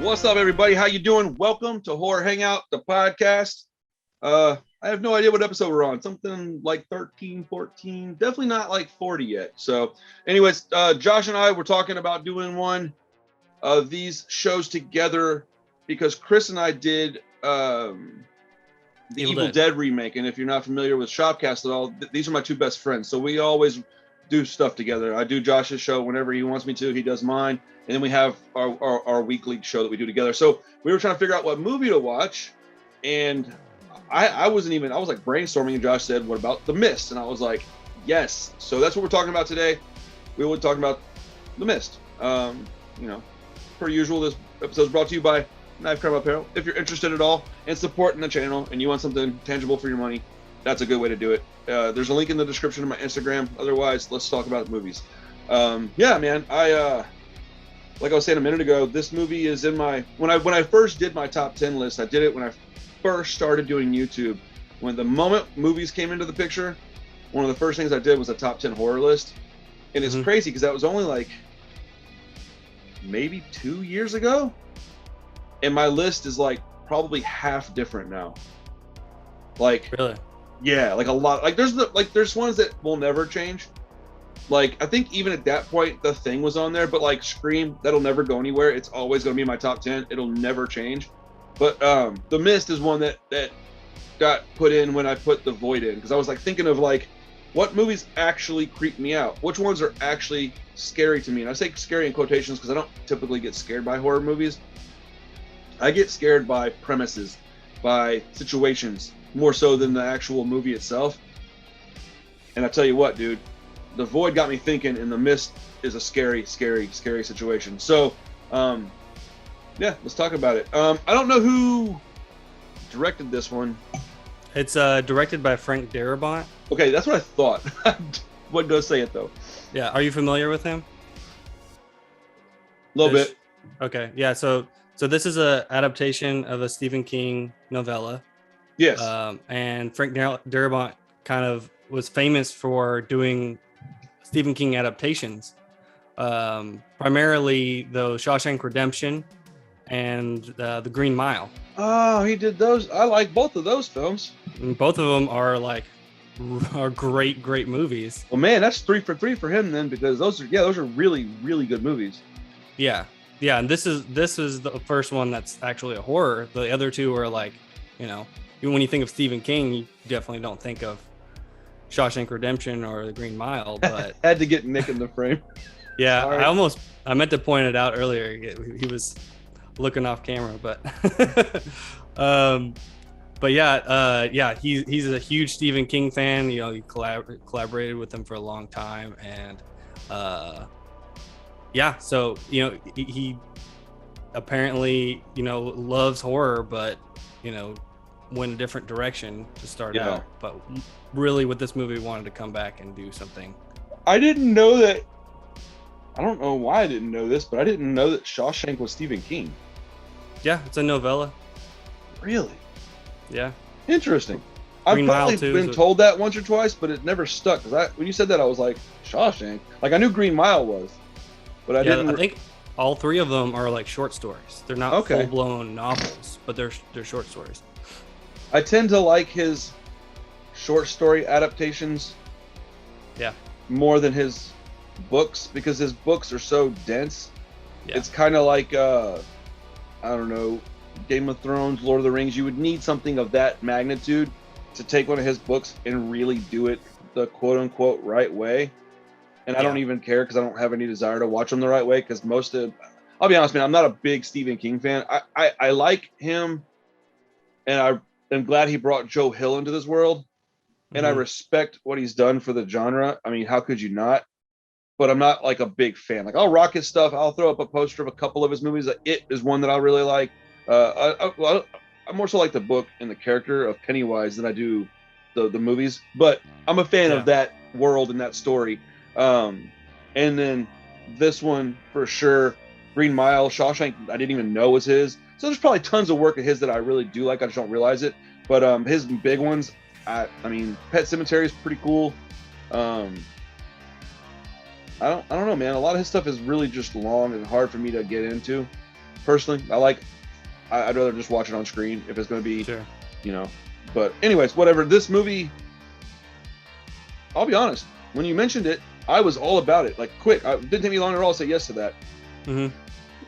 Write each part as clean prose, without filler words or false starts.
What's up, everybody? How you doing? Welcome to Horror Hangout, the podcast. I have no idea what episode we're on. Something like 13, 14, definitely not like 40 yet. So anyways, Josh and I were talking about doing one of these shows together because Chris and I did the Evil Dead remake. And if you're not familiar with Shopcast at all, these are my two best friends. So we always do stuff together. I do Josh's show whenever he wants me to. He does mine. And then we have our weekly show that we do together. So we were trying to figure out what movie to watch. And I was like brainstorming, and Josh said, what about The Mist? And I was like, yes. So that's what we're talking about today. We will talk about The Mist. Per usual, this episode is brought to you by Knife Crime Apparel. If you're interested at all in supporting the channel and you want something tangible for your money, that's a good way to do it. There's a link in the description of my Instagram. Otherwise, let's talk about movies. Like I was saying a minute ago, this movie is in my when I first did my top 10 list. I did it when I first started doing YouTube. When the moment movies came into the picture, one of the first things I did was a top 10 horror list. And it's crazy because that was only like maybe 2 years ago, and my list is like probably half different now. Like, really? Yeah, like a lot. Like there's ones that will never change. Like, I think even at that point, The Thing was on there, but like Scream, that'll never go anywhere. It's always going to be in my top 10. It'll never change. But The Mist is one that got put in when I put The Void in, because I was like thinking of like, what movies actually creep me out? Which ones are actually scary to me? And I say scary in quotations because I don't typically get scared by horror movies. I get scared by premises, by situations, more so than the actual movie itself. And I tell you what, dude, The Void got me thinking, and The Mist is a scary, scary, scary situation. So, let's talk about it. I don't know who directed this one. It's directed by Frank Darabont. Okay, that's what I thought. Wouldn't go say it, though. Yeah, are you familiar with him? A little bit. Okay, yeah, so this is a adaptation of a Stephen King novella. Yes. And Frank Darabont kind of was famous for doing Stephen King adaptations, primarily the Shawshank Redemption and the Green Mile. Oh, he did those. I like both of those films. And both of them are great movies. Well, man, that's 3 for 3 for him then, because those are really, really good movies. Yeah, and this is the first one that's actually a horror. The other two are like, even when you think of Stephen King, you definitely don't think of Shawshank Redemption or The Green Mile, but had to get Nick in the frame. Yeah, sorry. I meant to point it out earlier. He was looking off camera, but he's a huge Stephen King fan. He collaborated with him for a long time, and so he apparently loves horror, but went a different direction to start out. But really, with this movie, wanted to come back and do something. I didn't know that. I don't know why I didn't know this, but I didn't know that Shawshank was Stephen King. Yeah, it's a novella. Really? Yeah. Interesting. I've probably been told that once or twice, but it never stuck. When you said that, I was like, Shawshank? Like, I knew Green Mile was, but I didn't. I think all three of them are like short stories. They're not full-blown novels, but they're short stories. I tend to like his short story adaptations more than his books, because his books are so dense. It's kind of like I don't know, Game of Thrones, Lord of the Rings. You would need something of that magnitude to take one of his books and really do it the quote-unquote right way. And I don't even care, because I don't have any desire to watch them the right way, because I'll be honest, man, I'm not a big Stephen King fan. I like him, and I'm glad he brought Joe Hill into this world, and I respect what he's done for the genre. I mean, how could you not? But I'm not like a big fan. Like, I'll rock his stuff. I'll throw up a poster of a couple of his movies. It is one that I really like. I more so like the book and the character of Pennywise than I do the movies. But I'm a fan of that world and that story. And then this one for sure, Green Mile, Shawshank, I didn't even know was his. So there's probably tons of work of his that I really do like. I just don't realize it. But his big ones, I mean, Pet Sematary is pretty cool. I don't know, man. A lot of his stuff is really just long and hard for me to get into. personally. I'd rather just watch it on screen if it's going to be, sure. you know. But anyways, whatever. This movie, I'll be honest. When you mentioned it, I was all about it. Like, quick. It didn't take me long at all to say yes to that. Mm-hmm.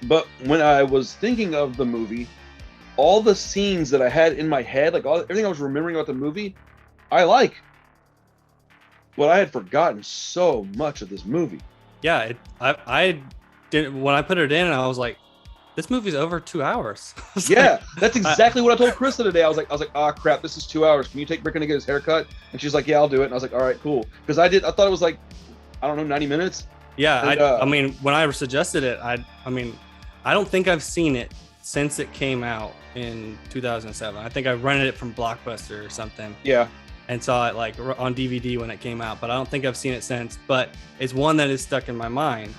But when I was thinking of the movie, all the scenes that I had in my head, like everything I was remembering about the movie, I like. But I had forgotten so much of this movie. Yeah, I didn't. When I put it in, I was like, this movie's over 2 hours. Yeah, that's exactly what I told Krista today. I was like, ah, crap, this is 2 hours. Can you take Bricken to get his haircut? And she's like, yeah, I'll do it. And I was like, all right, cool. Because I thought it was like, I don't know, 90 minutes. Yeah, and, I mean, when I suggested it, I mean, I don't think I've seen it since it came out in 2007. I think I rented it from Blockbuster or something. Yeah. And saw it like on DVD when it came out, but I don't think I've seen it since. But it's one that is stuck in my mind.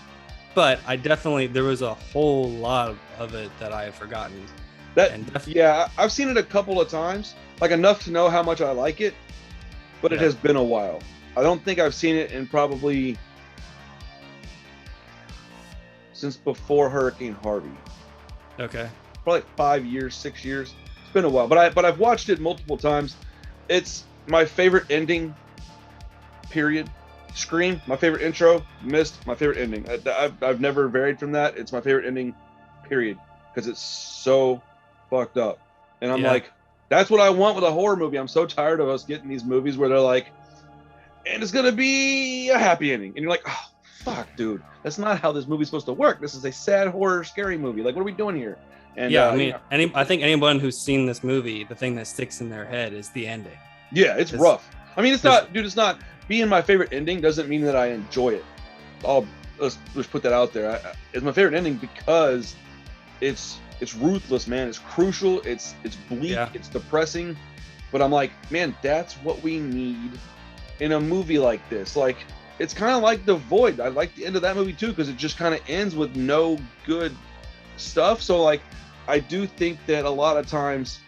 But there was a whole lot of it that I had forgotten. Yeah, I've seen it a couple of times, like enough to know how much I like it, but it has been a while. I don't think I've seen it in probably since before Hurricane Harvey. Okay. Probably 5 years, 6 years. It's been a while, but I've watched it multiple times. It's my favorite ending, period. Scream, my favorite intro. Mist, my favorite ending. I've never varied from that. It's my favorite ending, period, because it's so fucked up. And I'm like, that's what I want with a horror movie. I'm so tired of us getting these movies where they're like, and it's gonna be a happy ending, and you're like, oh fuck, dude, that's not how this movie's supposed to work. This is a sad horror, scary movie. Like, what are we doing here? And yeah, I mean, I think anyone who's seen this movie, the thing that sticks in their head is the ending. Yeah, it's rough. I mean, it's not, dude. It's not being my favorite ending doesn't mean that I enjoy it. Let's put that out there. It's my favorite ending because it's ruthless, man. It's crucial. It's bleak. Yeah. It's depressing. But I'm like, man, that's what we need in a movie like this. Like, it's kind of like The Void. I like the end of that movie too because it just kind of ends with no good stuff. So like, I do think that a lot of times,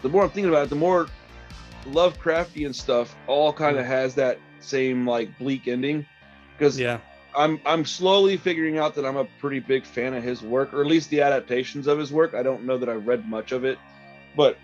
the more I'm thinking about it, the more Lovecraftian stuff all kind of has that same like bleak ending. Because I'm slowly figuring out that I'm a pretty big fan of his work, or at least the adaptations of his work. I don't know that I've read much of it, but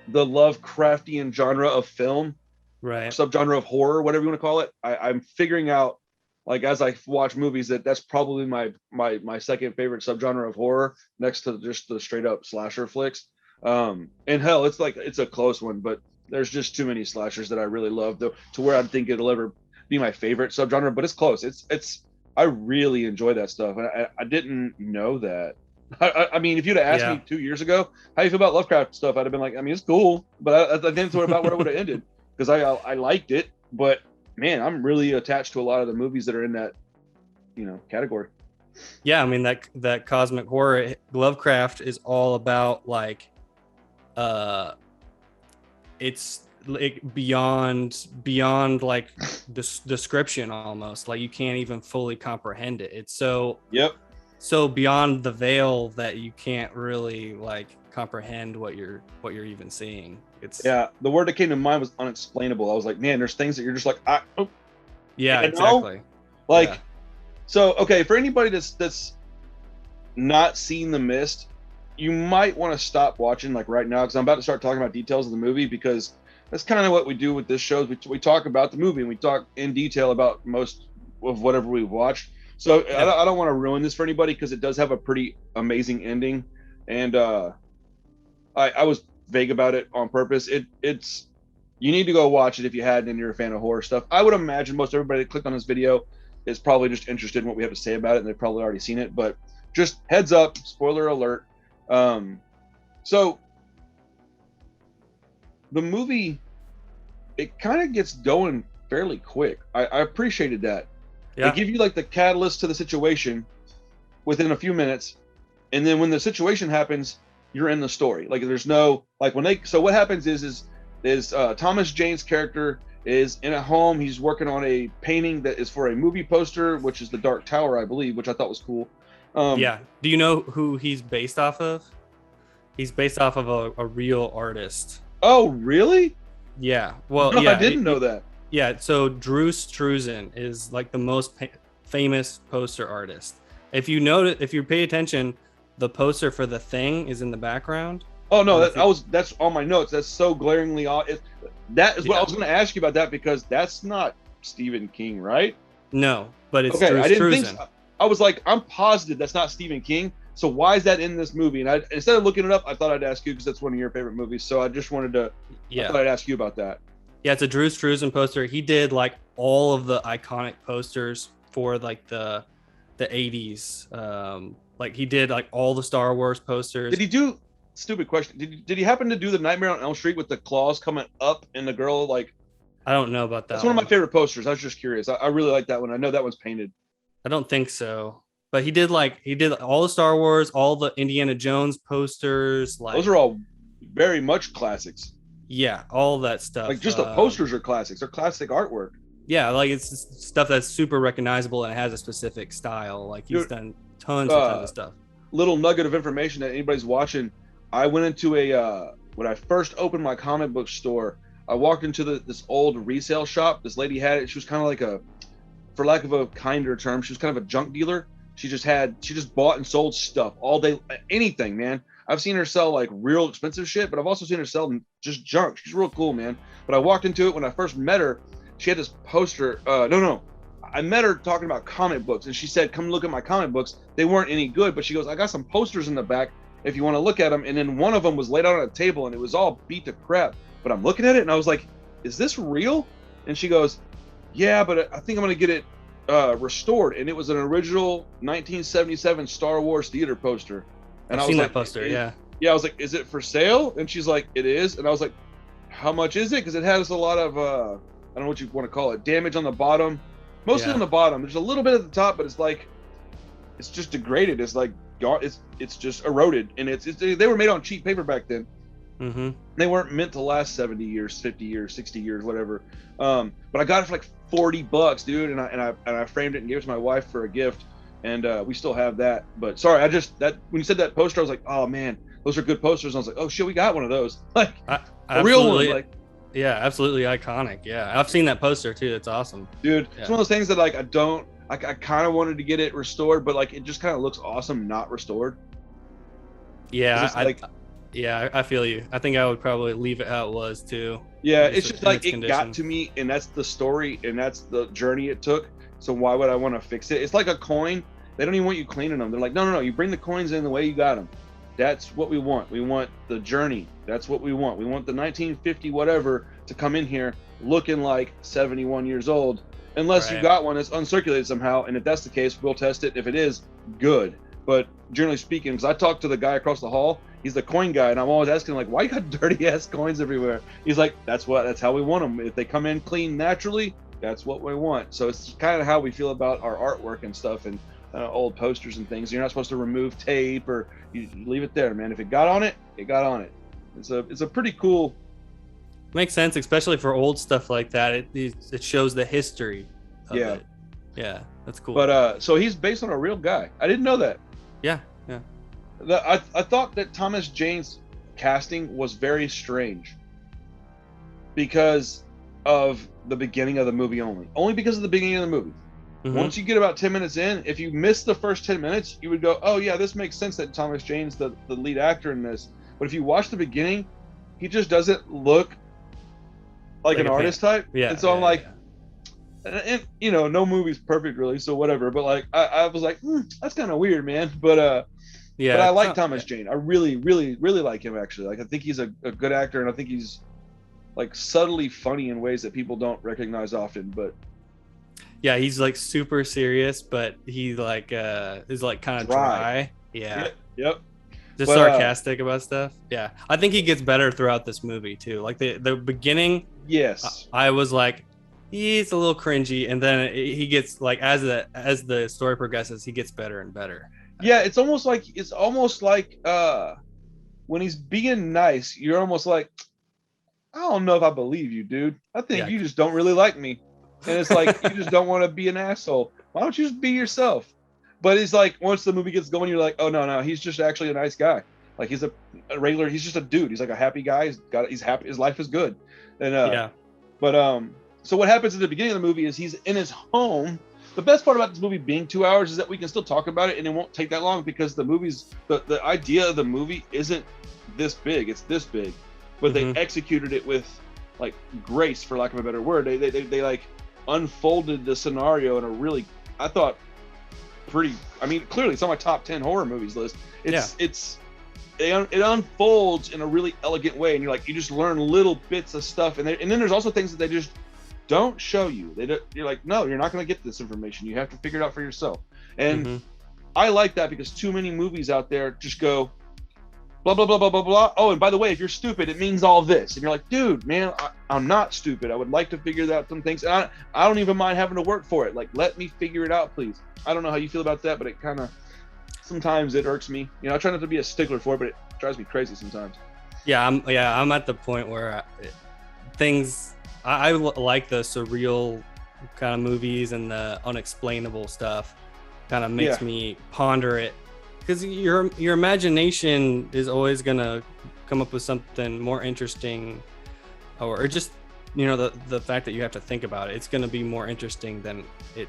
the Lovecraftian genre of film, right, subgenre of horror, whatever you want to call it, I'm figuring out, like, as I watch movies, that's probably my second favorite subgenre of horror, next to just the straight up slasher flicks. And hell, it's a close one, but there's just too many slashers that I really love, though, to where I think it'll ever be my favorite subgenre. But it's close. It's I really enjoy that stuff, and I didn't know that. I mean, if you'd have asked me 2 years ago how you feel about Lovecraft stuff, I'd have been like, I mean, it's cool, but I didn't thought about where it would have ended, because I liked it, but man, I'm really attached to a lot of the movies that are in that, category. Yeah, I mean, that cosmic horror, Lovecraft is all about like, it's like beyond like this description almost. Like, you can't even fully comprehend it. It's so beyond the veil that you can't really like comprehend what you're even seeing. The word that came to mind was unexplainable. I was like, man, there's things that you're just like, exactly. Like, so okay, for anybody that's not seen The Mist, you might want to stop watching like right now, because I'm about to start talking about details of the movie, because that's kind of what we do with this show. We talk about the movie and we talk in detail about most of whatever we've watched. So I don't want to ruin this for anybody, because it does have a pretty amazing ending, and I was vague about it on purpose. It's you need to go watch it if you hadn't and you're a fan of horror stuff. I would imagine most everybody that clicked on this video is probably just interested in what we have to say about it, and they've probably already seen it. But just heads up, spoiler alert. So the movie, it kind of gets going fairly quick. I appreciated that. They give you like the catalyst to the situation within a few minutes, and then when the situation happens, you're in the story. Like, there's no like so what happens is Thomas Jane's character is in a home. He's working on a painting that is for a movie poster, which is The Dark Tower, I believe, which I thought was cool. Do you know who he's based off of? He's based off of a real artist. Oh, really? Yeah. Well, I didn't know that. Yeah. So Drew Struzan is like the most famous poster artist. If you notice, if you pay attention, the poster for The Thing is in the background. Oh no, that's on my notes. That's so glaringly odd. That is what I was going to ask you about that, because that's not Stephen King, right? No, but it's okay. I didn't think so. I was like, I'm positive that's not Stephen King. So why is that in this movie? And instead of looking it up, I thought I'd ask you, because that's one of your favorite movies. So I just wanted to. I thought I'd ask you about that. Yeah, it's a Drew Struzan poster. He did like all of the iconic posters for like the 80s. Like he did like all the Star Wars posters. Did he do? Stupid question. Did he happen to do the Nightmare on Elm Street with the claws coming up and the girl like? I don't know about that. That's one of my favorite posters. I was just curious. I really like that one. I know that one's painted. I don't think so, but he did all the Star Wars, all the Indiana Jones posters. Like those are all very much classics. Yeah, all that stuff. Like just the posters are classics. They're classic artwork. Yeah, like it's stuff that's super recognizable and has a specific style. Like he's done tons of stuff. Little nugget of information that anybody's watching. I went into when I first opened my comic book store, I walked into this old resale shop. This lady had it. She was kind of like for lack of a kinder term, she was kind of a junk dealer. She just bought and sold stuff all day, anything, man. I've seen her sell like real expensive shit, but I've also seen her sell just junk. She's real cool, man. But I walked into it when I first met her. She had this poster. I met her talking about comic books, and she said, "Come look at my comic books. They weren't any good," but she goes, "I got some posters in the back if you want to look at them." And then one of them was laid out on a table, and it was all beat to crap. But I'm looking at it, and I was like, "Is this real?" And she goes, "Yeah, but I think I'm gonna get it restored." And it was an original 1977 Star Wars theater poster. And I've seen that poster, yeah. Yeah, I was like, "Is it for sale?" And she's like, "It is." And I was like, "How much is it?" Because it has a lot of I don't know what you want to call it, damage on the bottom, mostly on the bottom. There's a little bit at the top, but it's like it's just degraded. It's like it's just eroded, and they were made on cheap paper back then. Mm-hmm. They weren't meant to last 70 years, 50 years, 60 years, whatever. But I got it for like $40, dude, and I framed it and gave it to my wife for a gift, and we still have that. But sorry, when you said that poster, I was like, oh man, those are good posters. And I was like, oh shit, we got one of those, like a real one, like. Yeah, absolutely iconic. Yeah, I've seen that poster too. It's awesome, dude. It's one of those things that like I kind of wanted to get it restored, but like it just kind of looks awesome not restored. Yeah, I feel you. I think I would probably leave it how it was too. Yeah, it's just like it got to me, and that's the story, and that's the journey it took. So why would I want to fix it? It's like a coin. They don't even want you cleaning them. They're like, no. You bring the coins in the way you got them. That's what we want. We want the journey. That's what we want. We want the 1950 whatever to come in here looking like 71 years old. Unless you got one that's uncirculated somehow, and if that's the case, we'll test it. If it is, good. But generally speaking, because I talked to the guy across the hall, he's the coin guy, and I'm always asking like, why you got dirty ass coins everywhere? He's like, that's how we want them. If they come in clean naturally, that's what we want. So it's kind of how we feel about our artwork and stuff, and old posters and things. You're not supposed to remove tape, or you leave it there, man. If it got on it, it got on it. It's a pretty cool. Makes sense, especially for old stuff like that. It shows the history of it. Yeah, that's cool. But so he's based on a real guy. I didn't know that. Yeah. I thought that Thomas Jane's casting was very strange because of the beginning of the movie only because of the beginning of the movie. Mm-hmm. Once you get about 10 minutes in, if you miss the first 10 minutes, you would go, oh yeah, this makes sense that Thomas Jane's the lead actor in this. But if you watch the beginning, he just doesn't look like an artist type. Yeah. And so I'm like, and no movie's perfect really, so whatever. But like, I was like, that's kind of weird, man. But but I like Thomas Jane. I really, really, really like him actually. Like I think he's a good actor, and I think he's like subtly funny in ways that people don't recognize often. But yeah, he's like super serious, but he like is like kind of dry. Yeah. Yep. Just sarcastic about stuff. Yeah, I think he gets better throughout this movie too. Like the beginning. Yes. I was like, he's a little cringy, and then he gets like as the story progresses, he gets better and better. Yeah, it's almost like when he's being nice, you're almost like, I don't know if I believe you, dude. I think you just don't really like me. And it's like, you just don't want to be an asshole. Why don't you just be yourself? But it's like, once the movie gets going, you're like, oh, no, he's just actually a nice guy. Like, he's a regular, he's just a dude. He's like a happy guy. He's happy. His life is good. And, But, so what happens at the beginning of the movie is he's in his home the best part about this movie being 2 hours is that we can still talk about it and it won't take that long, because the idea of the movie isn't this big, it's this big, but they executed it with like grace, for lack of a better word. They like unfolded the scenario in a really, I thought, pretty, I mean, clearly it's on my top 10 horror movies list. It unfolds in a really elegant way, and you just learn little bits of stuff, and then there's also things that they just don't show you. You're like, no, you're not going to get this information. You have to figure it out for yourself. And I like that, because too many movies out there just go blah blah blah blah blah blah. Oh, and by the way, if you're stupid, it means all this, and you're like, dude, man, I'm not stupid. I would like to figure out some things, and I don't even mind having to work for it. Like, let me figure it out, please. I don't know how you feel about that, but it kind of, sometimes it irks me. I try not to be a stickler for it, but it drives me crazy sometimes. I'm at the point where I like the surreal kind of movies, and the unexplainable stuff kind of makes me ponder it, because your imagination is always gonna come up with something more interesting, or just the fact that you have to think about it. It's gonna be more interesting than it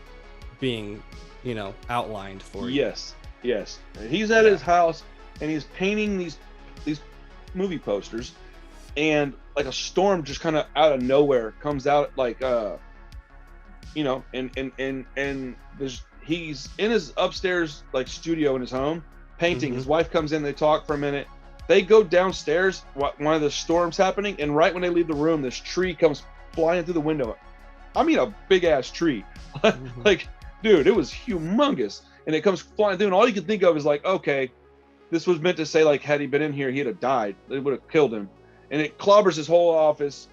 being outlined for you. Yes. He's at his house and he's painting these movie posters, and like a storm just kind of out of nowhere comes out, like and he's in his upstairs like studio in his home painting. His wife comes in, they talk for a minute, they go downstairs, one of the storms happening, and right when they leave the room, this tree comes flying through the window. I mean, a big ass tree. Like, dude, it was humongous, and it comes flying through, and all you can think of is like, okay, this was meant to say, like, had he been in here, he'd have died. They would have killed him. And it clobbers his whole office.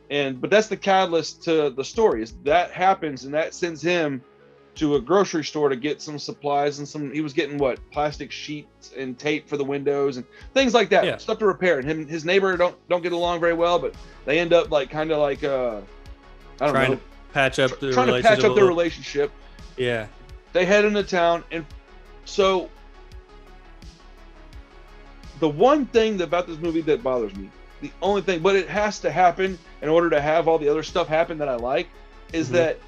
But that's the catalyst to the story. Is that happens, and that sends him to a grocery store to get some supplies, and he was getting plastic sheets and tape for the windows and things like that, stuff to repair. And his neighbor don't get along very well, but they end up trying to patch up their relationship. Yeah. They head into town, and so the one thing about this movie that bothers me, the only thing, but it has to happen in order to have all the other stuff happen that I like, is that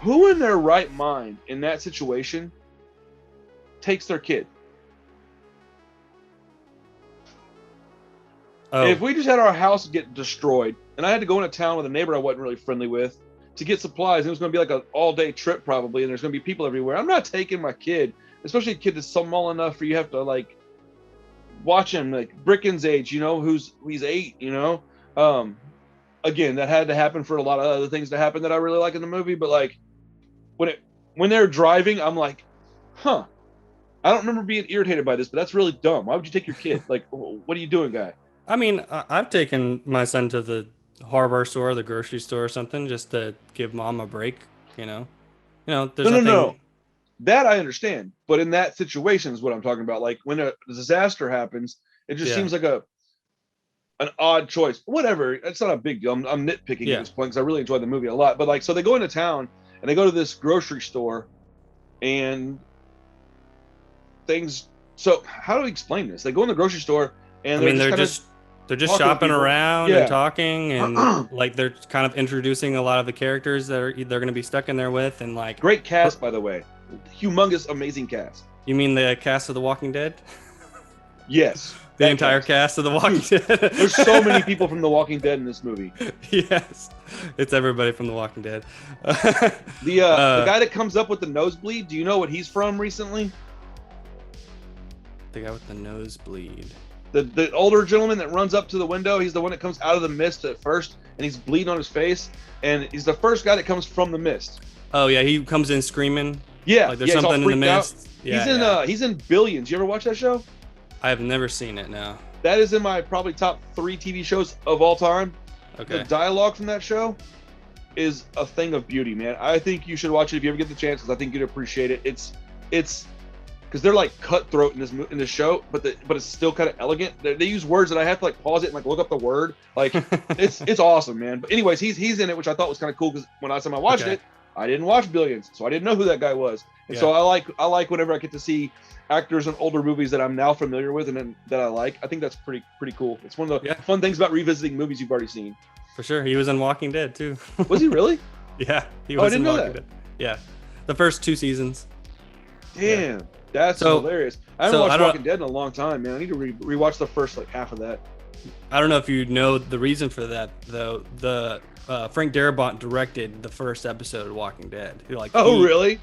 who in their right mind in that situation takes their kid? If we just had our house get destroyed, and I had to go into town with a neighbor I wasn't really friendly with to get supplies, and it was going to be like an all-day trip probably, and there's going to be people everywhere, I'm not taking my kid, especially a kid that's small enough for you have to like watch him, like Bricken's age, he's 8, again, that had to happen for a lot of other things to happen that I really like in the movie, but like when they're driving, I'm like, I don't remember being irritated by this, but that's really dumb. Why would you take your kid? Like, what are you doing, guy? I mean, I've taken my son to the hardware store, the grocery store or something, just to give mom a break, there's nothing... No. That I understand, but in that situation is what I'm talking about. Like when a disaster happens, it just seems like an odd choice. Whatever, it's not a big deal. I'm nitpicking at this point because I really enjoyed the movie a lot. But like, so they go into town and they go to this grocery store, and things. So how do we explain this? They go in the grocery store, and they're just shopping around and talking, and like they're kind of introducing a lot of the characters that they're going to be stuck in there with, and like great cast, by the way. Humongous, amazing cast. You mean the cast of The Walking Dead? Yes. The entire cast of The Walking Dead. There's so many people from The Walking Dead in this movie. Yes. It's everybody from The Walking Dead. The guy that comes up with the nosebleed, do you know what he's from recently? The guy with the nosebleed. The older gentleman that runs up to the window, he's the one that comes out of the mist at first, and he's bleeding on his face, and he's the first guy that comes from the mist. Oh yeah, he comes in screaming. Yeah, like there's something in the mist. Yeah, he's in Billions. You ever watch that show? I have never seen it. No. That is in my probably top 3 TV shows of all time. Okay. The dialogue from that show is a thing of beauty, man. I think you should watch it if you ever get the chance, because I think you'd appreciate it. It's because they're like cutthroat in this show, but it's still kind of elegant. They use words that I have to like pause it and like look up the word. Like it's awesome, man. But anyways, he's in it, which I thought was kind of cool, because when I watched it, I didn't watch Billions, so I didn't know who that guy was. And so I like whenever I get to see actors in older movies that I'm now familiar with and that I like. I think that's pretty cool. It's one of the fun things about revisiting movies you've already seen. For sure. He was in Walking Dead too. Was he really? Yeah, he was in Walking Dead. Yeah, the first 2 seasons. Damn, that's hilarious. I haven't watched Walking Dead in a long time, man. I need to rewatch the first like half of that. I don't know if you know the reason for that though. The Frank Darabont directed the first episode of Walking Dead. Really?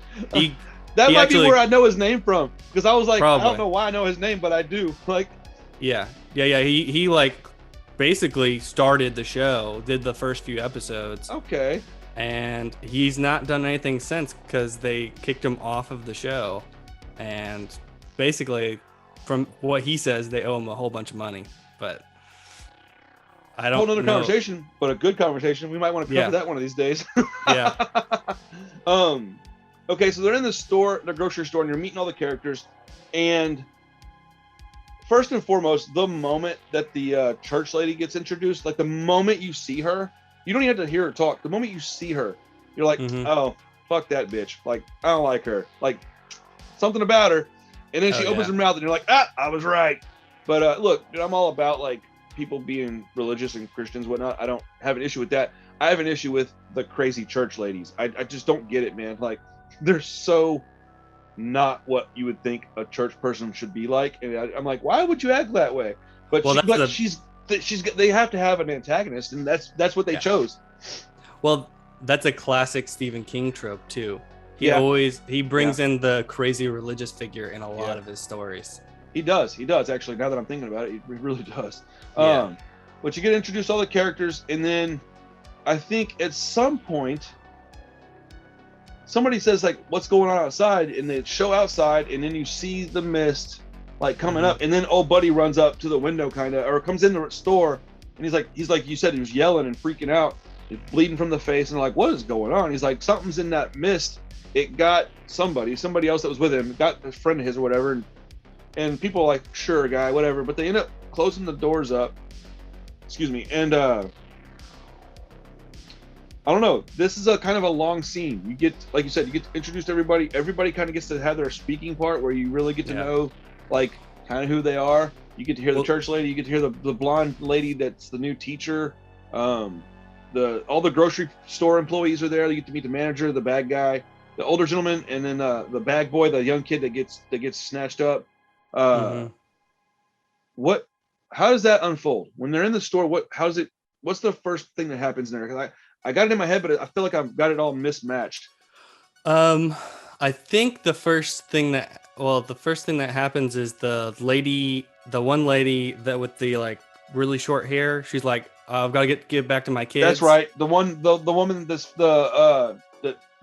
That might be where I know his name from, because I was like, probably. I don't know why I know his name, but I do. Like, yeah. He like basically started the show, did the first few episodes. Okay. And he's not done anything since because they kicked him off of the show, and basically, from what he says, they owe him a whole bunch of money. But I don't. Whole other conversation, but a good conversation. We might want to cover that one of these days. Yeah. Okay, so they're in the grocery store, and you're meeting all the characters. And first and foremost, the moment that the church lady gets introduced, like the moment you see her, you don't even have to hear her talk. The moment you see her, you're like, oh, fuck that bitch. Like, I don't like her. Like, something about her. And then she opens her mouth, and you're like, I was right. But look, dude, I'm all about like people being religious and Christians and whatnot. I don't have an issue with that. I have an issue with the crazy church ladies. I just don't get it, man. Like, they're so not what you would think a church person should be like, and I'm like, why would you act that way? But they have to have an antagonist, and that's what they chose. Well, that's a classic Stephen King trope too. He brings in the crazy religious figure in a lot of his stories. He does actually. Now that I'm thinking about it, he really does. But you get introduced to all the characters, and then I think at some point somebody says like, what's going on outside, and they show outside, and then you see the mist like coming up, and then old buddy runs up to the window or comes in the store, and he's like you said, he was yelling and freaking out, he's bleeding from the face, and like, what is going on? He's like, something's in that mist. It got somebody else that was with him, got a friend of his or whatever, and people are like, sure, guy, whatever, but they end up closing the doors up. Excuse me. And I don't know. This is a kind of a long scene. You get, like you said, you get to introduce everybody. Everybody kind of gets to have their speaking part, where you really get to know, like, kind of who they are. You get to hear the church lady. You get to hear the blonde lady that's the new teacher. All the grocery store employees are there. You get to meet the manager, the bad guy, the older gentleman, and then the bad boy, the young kid that gets snatched up. How does that unfold when they're in the store? What's the first thing that happens in there? Because I got it in my head, but I feel like I've got it all mismatched. I think the first thing that happens is the one lady that with the like really short hair. She's like, I've got to get back to my kids. That's right. The woman,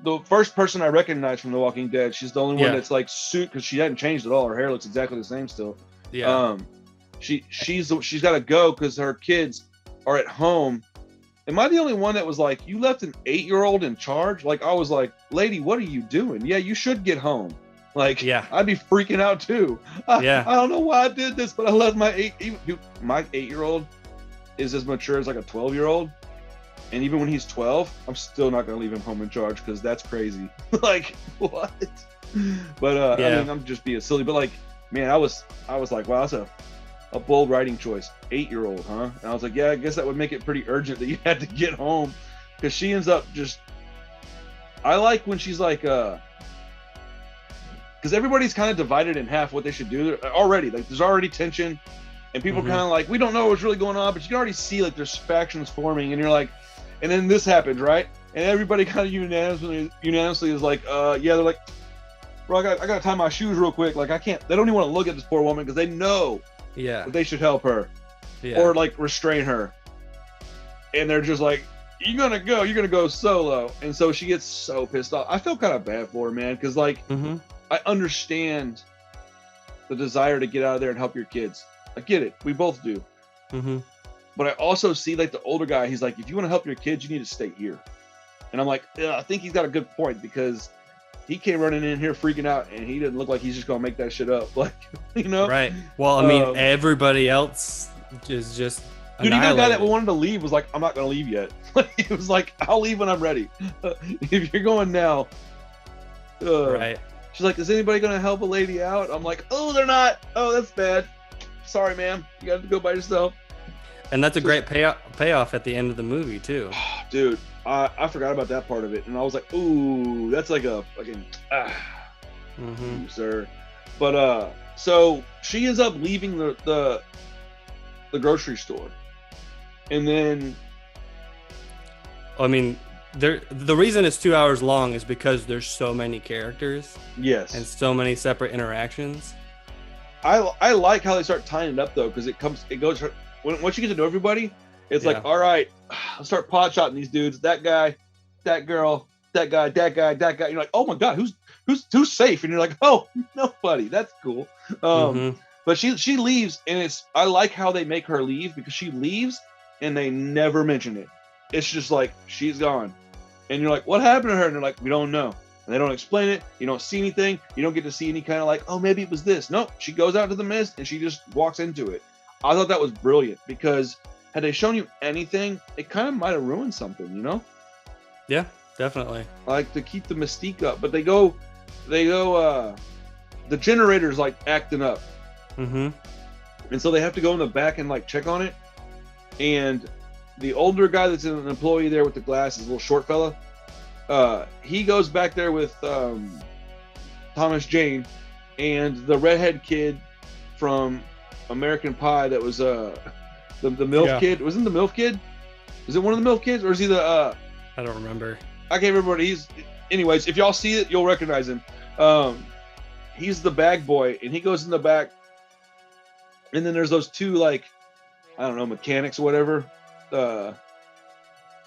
the first person I recognize from The Walking Dead. She's the only one that's like suit, because she hadn't changed at all. Her hair looks exactly the same still. Yeah. She's got to go because her kids are at home. Am I the only one that was like, you left an 8-year-old in charge? Like, I was like, lady, what are you doing? Yeah, you should get home. Like, I'd be freaking out too. I don't know why I did this, but I left my 8-year-old is as mature as like a 12-year-old. And even when he's 12, I'm still not going to leave him home in charge, because that's crazy. Like, what? But, I mean, I'm just being silly. But like, man, I was like, wow, that's a bold writing choice. 8-year-old, huh? And I was like, yeah, I guess that would make it pretty urgent that you had to get home, because she ends up just. I like when she's like, because everybody's kind of divided in half what they should do already. Like, there's already tension, and people kind of like, we don't know what's really going on, but you can already see like there's factions forming, and you're like, and then this happens, right? And everybody kind of unanimously is like, they're like, bro, I got to tie my shoes real quick. Like, I can't. They don't even want to look at this poor woman, because they know. Yeah. They should help her. Yeah. Or like restrain her. And they're just like, you're gonna go solo. And so she gets so pissed off. I feel kind of bad for her, man, because like I understand the desire to get out of there and help your kids. I get it. We both do. But I also see like the older guy, he's like, if you want to help your kids, you need to stay here. And I'm like, I think he's got a good point, because he came running in here freaking out, and he didn't look like he's just gonna make that shit up. Like, you know? Right. Well, I mean, everybody else is just. Dude, even the guy that wanted to leave was like, I'm not gonna leave yet. He was like, I'll leave when I'm ready. If you're going now. Right. She's like, is anybody gonna help a lady out? I'm like, oh, they're not. Oh, that's bad. Sorry, ma'am. You got to go by yourself. And that's a great payoff at the end of the movie too. Dude, I forgot about that part of it, and I was like, ooh, that's like a fucking sir. But so she ends up leaving the grocery store, and then I mean, the reason it's 2 hours long is because there's so many characters. Yes. And so many separate interactions. I like how they start tying it up though, because it goes once you get to know everybody, it's like, all right, I'll start pot shotting these dudes. That guy, that girl, that guy, that guy, that guy. You're like, oh my god, who's safe? And you're like, oh, nobody. That's cool. But she leaves, and I like how they make her leave, because she leaves and they never mention it. It's just like, she's gone. And you're like, what happened to her? And they're like, we don't know. And they don't explain it. You don't see anything. You don't get to see any kind of like, oh, maybe it was this. No, she goes out to the mist and she just walks into it. I thought that was brilliant, because had they shown you anything, it kind of might have ruined something, you know? Yeah, definitely. Like, to keep the mystique up. But they go, the generator's like acting up. And so they have to go in the back and like check on it. And the older guy that's an employee there with the glasses, little short fella, he goes back there with Thomas Jane and the redhead kid from American Pie that was the MILF kid. Wasn't the MILF kid? Is it one of the MILF kids, or is he the I don't remember. I can't remember what he's. Anyways, if y'all see it, you'll recognize him. He's the bag boy, and he goes in the back, and then there's those two, like, I don't know, mechanics or whatever,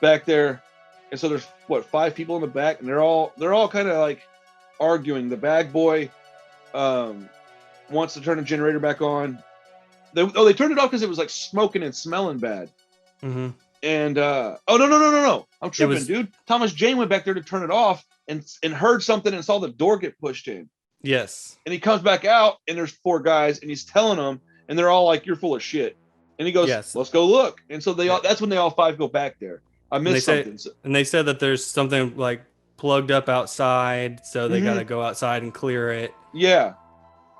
back there. And so there's 5 people in the back, and they're all kind of like arguing. The bag boy wants to turn the generator back on. They turned it off because it was like smoking and smelling bad. And no, I'm tripping, dude. Thomas Jane went back there to turn it off and heard something and saw the door get pushed in. Yes. And he comes back out, and there's 4 guys, and he's telling them, and they're all like, "You're full of shit." And he goes, "Let's go look." And so that's when they all 5 go back there. I missed something. And they said that there's something like plugged up outside, so they got to go outside and clear it. Yeah.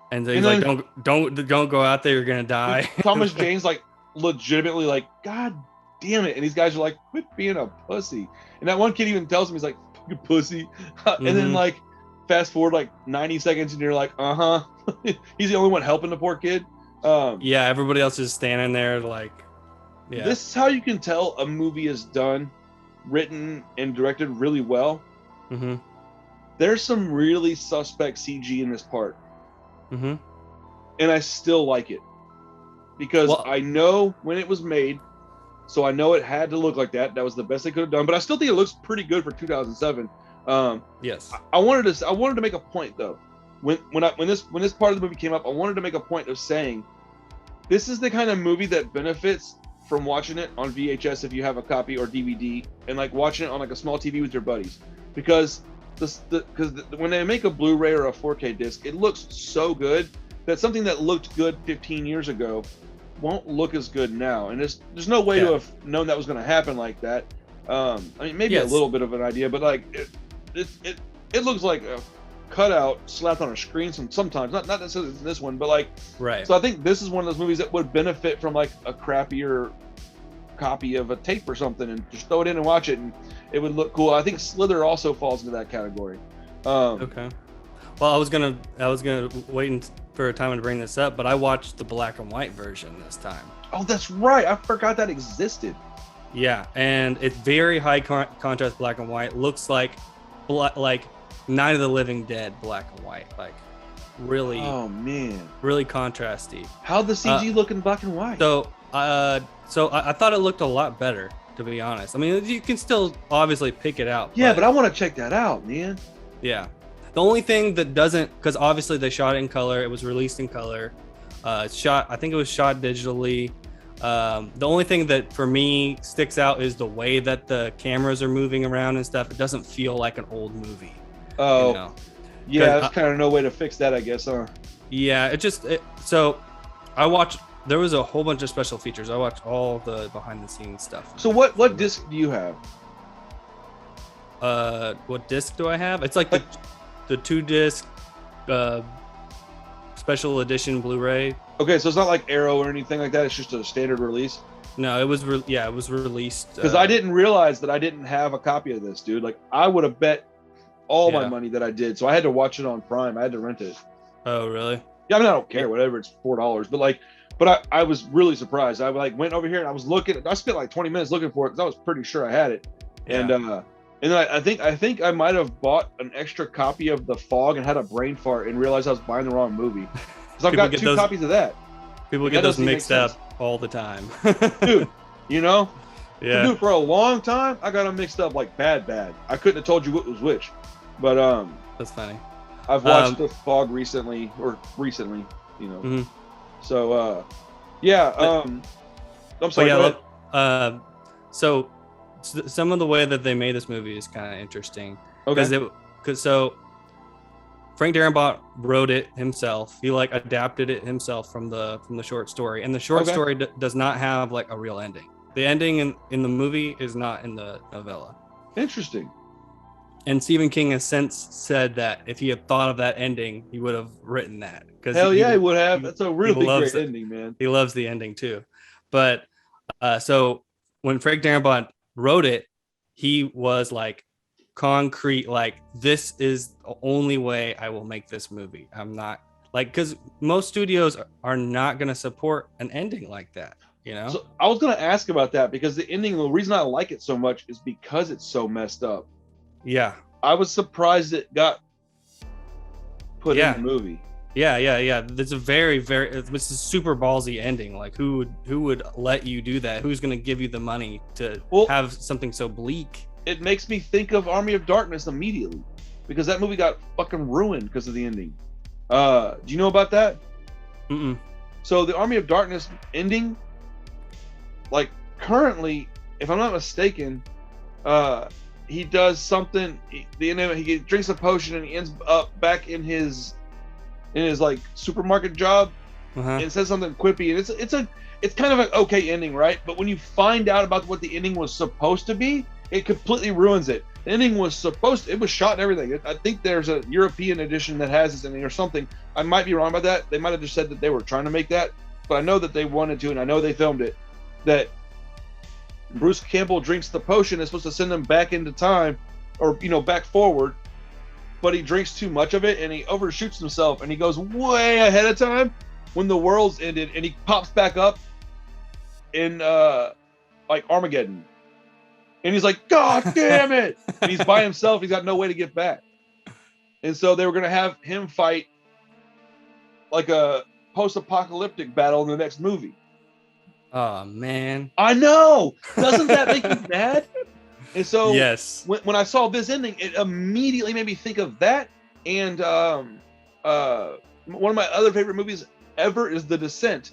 And he's like, don't go out there, you're gonna die. Thomas Jane's like legitimately like, God damn it. And these guys are like, quit being a pussy. And that one kid even tells him, he's like, you pussy. And then like fast forward like 90 seconds and you're like, he's the only one helping the poor kid. Yeah, everybody else is standing there like, yeah. This is how you can tell a movie is done, written and directed really well. There's some really suspect CG in this part. And I still like it, because I know when it was made, so I know it had to look like that. That was the best they could have done, but I still think it looks pretty good for 2007. Yes. I wanted to make a point though. When this part of the movie came up, I wanted to make a point of saying, this is the kind of movie that benefits from watching it on VHS if you have a copy, or DVD, and like watching it on like a small TV with your buddies, because when they make a Blu-ray or a 4K disc, it looks so good that something that looked good 15 years ago won't look as good now. And there's no way to have known that was going to happen like that. I mean, maybe a little bit of an idea, but like it looks like a cutout slapped on a screen sometimes. Not necessarily this one, but like So I think this is one of those movies that would benefit from like a crappier copy of a tape or something, and just throw it in and watch it, and it would look cool. I think Slither also falls into that category. Okay. Well, I was gonna wait for a time to bring this up, but I watched the black and white version this time. Oh, that's right. I forgot that existed. Yeah, and it's very high contrast black and white. Looks like Night of the Living Dead black and white, like really. Oh man. Really contrasty. How'd the CG look in black and white? So I thought it looked a lot better, to be honest. I mean, you can still obviously pick it out. Yeah, but I want to check that out, man. Yeah. The only thing that doesn't, because obviously they shot it in color, it was released in color. I think it was shot digitally. The only thing that for me sticks out is the way that the cameras are moving around and stuff. It doesn't feel like an old movie. Oh, you know? Yeah, there's kind of no way to fix that, I guess, huh? Yeah, so I watched. There was a whole bunch of special features. I watched all the behind the scenes stuff. So what disc do you have? What disc do I have? It's like the 2 disc special edition Blu-ray. Okay, so it's not like Arrow or anything like that. It's just a standard release. No, it was it was released. Because I didn't realize that I didn't have a copy of this, dude. Like I would have bet all my money that I did, so I had to watch it on Prime. I had to rent it. Oh, really? Yeah, I mean I don't care, whatever. It's $4, but I was really surprised. I went over here and I was looking. I spent like 20 minutes looking for it because I was pretty sure I had it. Yeah. And then I think I might have bought an extra copy of The Fog and had a brain fart and realized I was buying the wrong movie. Because I've got two copies of that. People get those mixed up all the time. Dude, yeah. Dude, for a long time, I got them mixed up like bad. I couldn't have told you what was which. But that's funny. I've watched The Fog recently. Mm-hmm. So I'm sorry. So some of the way that they made this movie is kind of interesting. Okay. Because Frank Darabont wrote it himself. He adapted it himself from the short story, and the short story does not have a real ending. The ending in the movie is not in the novella. Interesting. And Stephen King has since said that if he had thought of that ending, he would have written that. Hell yeah, he would have. That's a really great ending, man. He loves the ending too. But so when Frank Darabont wrote it, he was concrete, this is the only way I will make this movie. I'm not because most studios are not going to support an ending like that, So I was going to ask about that because the ending, the reason I like it so much is because it's so messed up. Yeah. I was surprised it got put in the movie. Yeah. It's a very, very, it's a super ballsy ending. Who would let you do that? Who's going to give you the money to have something so bleak? It makes me think of Army of Darkness immediately because that movie got fucking ruined because of the ending. Do you know about that? Mm-mm. So the Army of Darkness ending, currently, if I'm not mistaken, he does something. He drinks a potion and he ends up back in his supermarket job and says something quippy, and it's kind of an okay ending, right? But when you find out about what the ending was supposed to be, it completely ruins it. The ending it was shot and everything. I think there's a European edition that has this ending or something. I might be wrong about that. They might have just said that they were trying to make that, but I know that they wanted to, and I know they filmed it. That Bruce Campbell drinks the potion is supposed to send him back into time, or back forward, but he drinks too much of it and he overshoots himself and he goes way ahead of time when the world's ended, and he pops back up in Armageddon. And he's like, God damn it! And he's by himself. He's got no way to get back. And so they were going to have him fight a post-apocalyptic battle in the next movie. Oh, man. I know! Doesn't that make you mad? And so yes, when I saw this ending, it immediately made me think of that. And one of my other favorite movies ever is The Descent.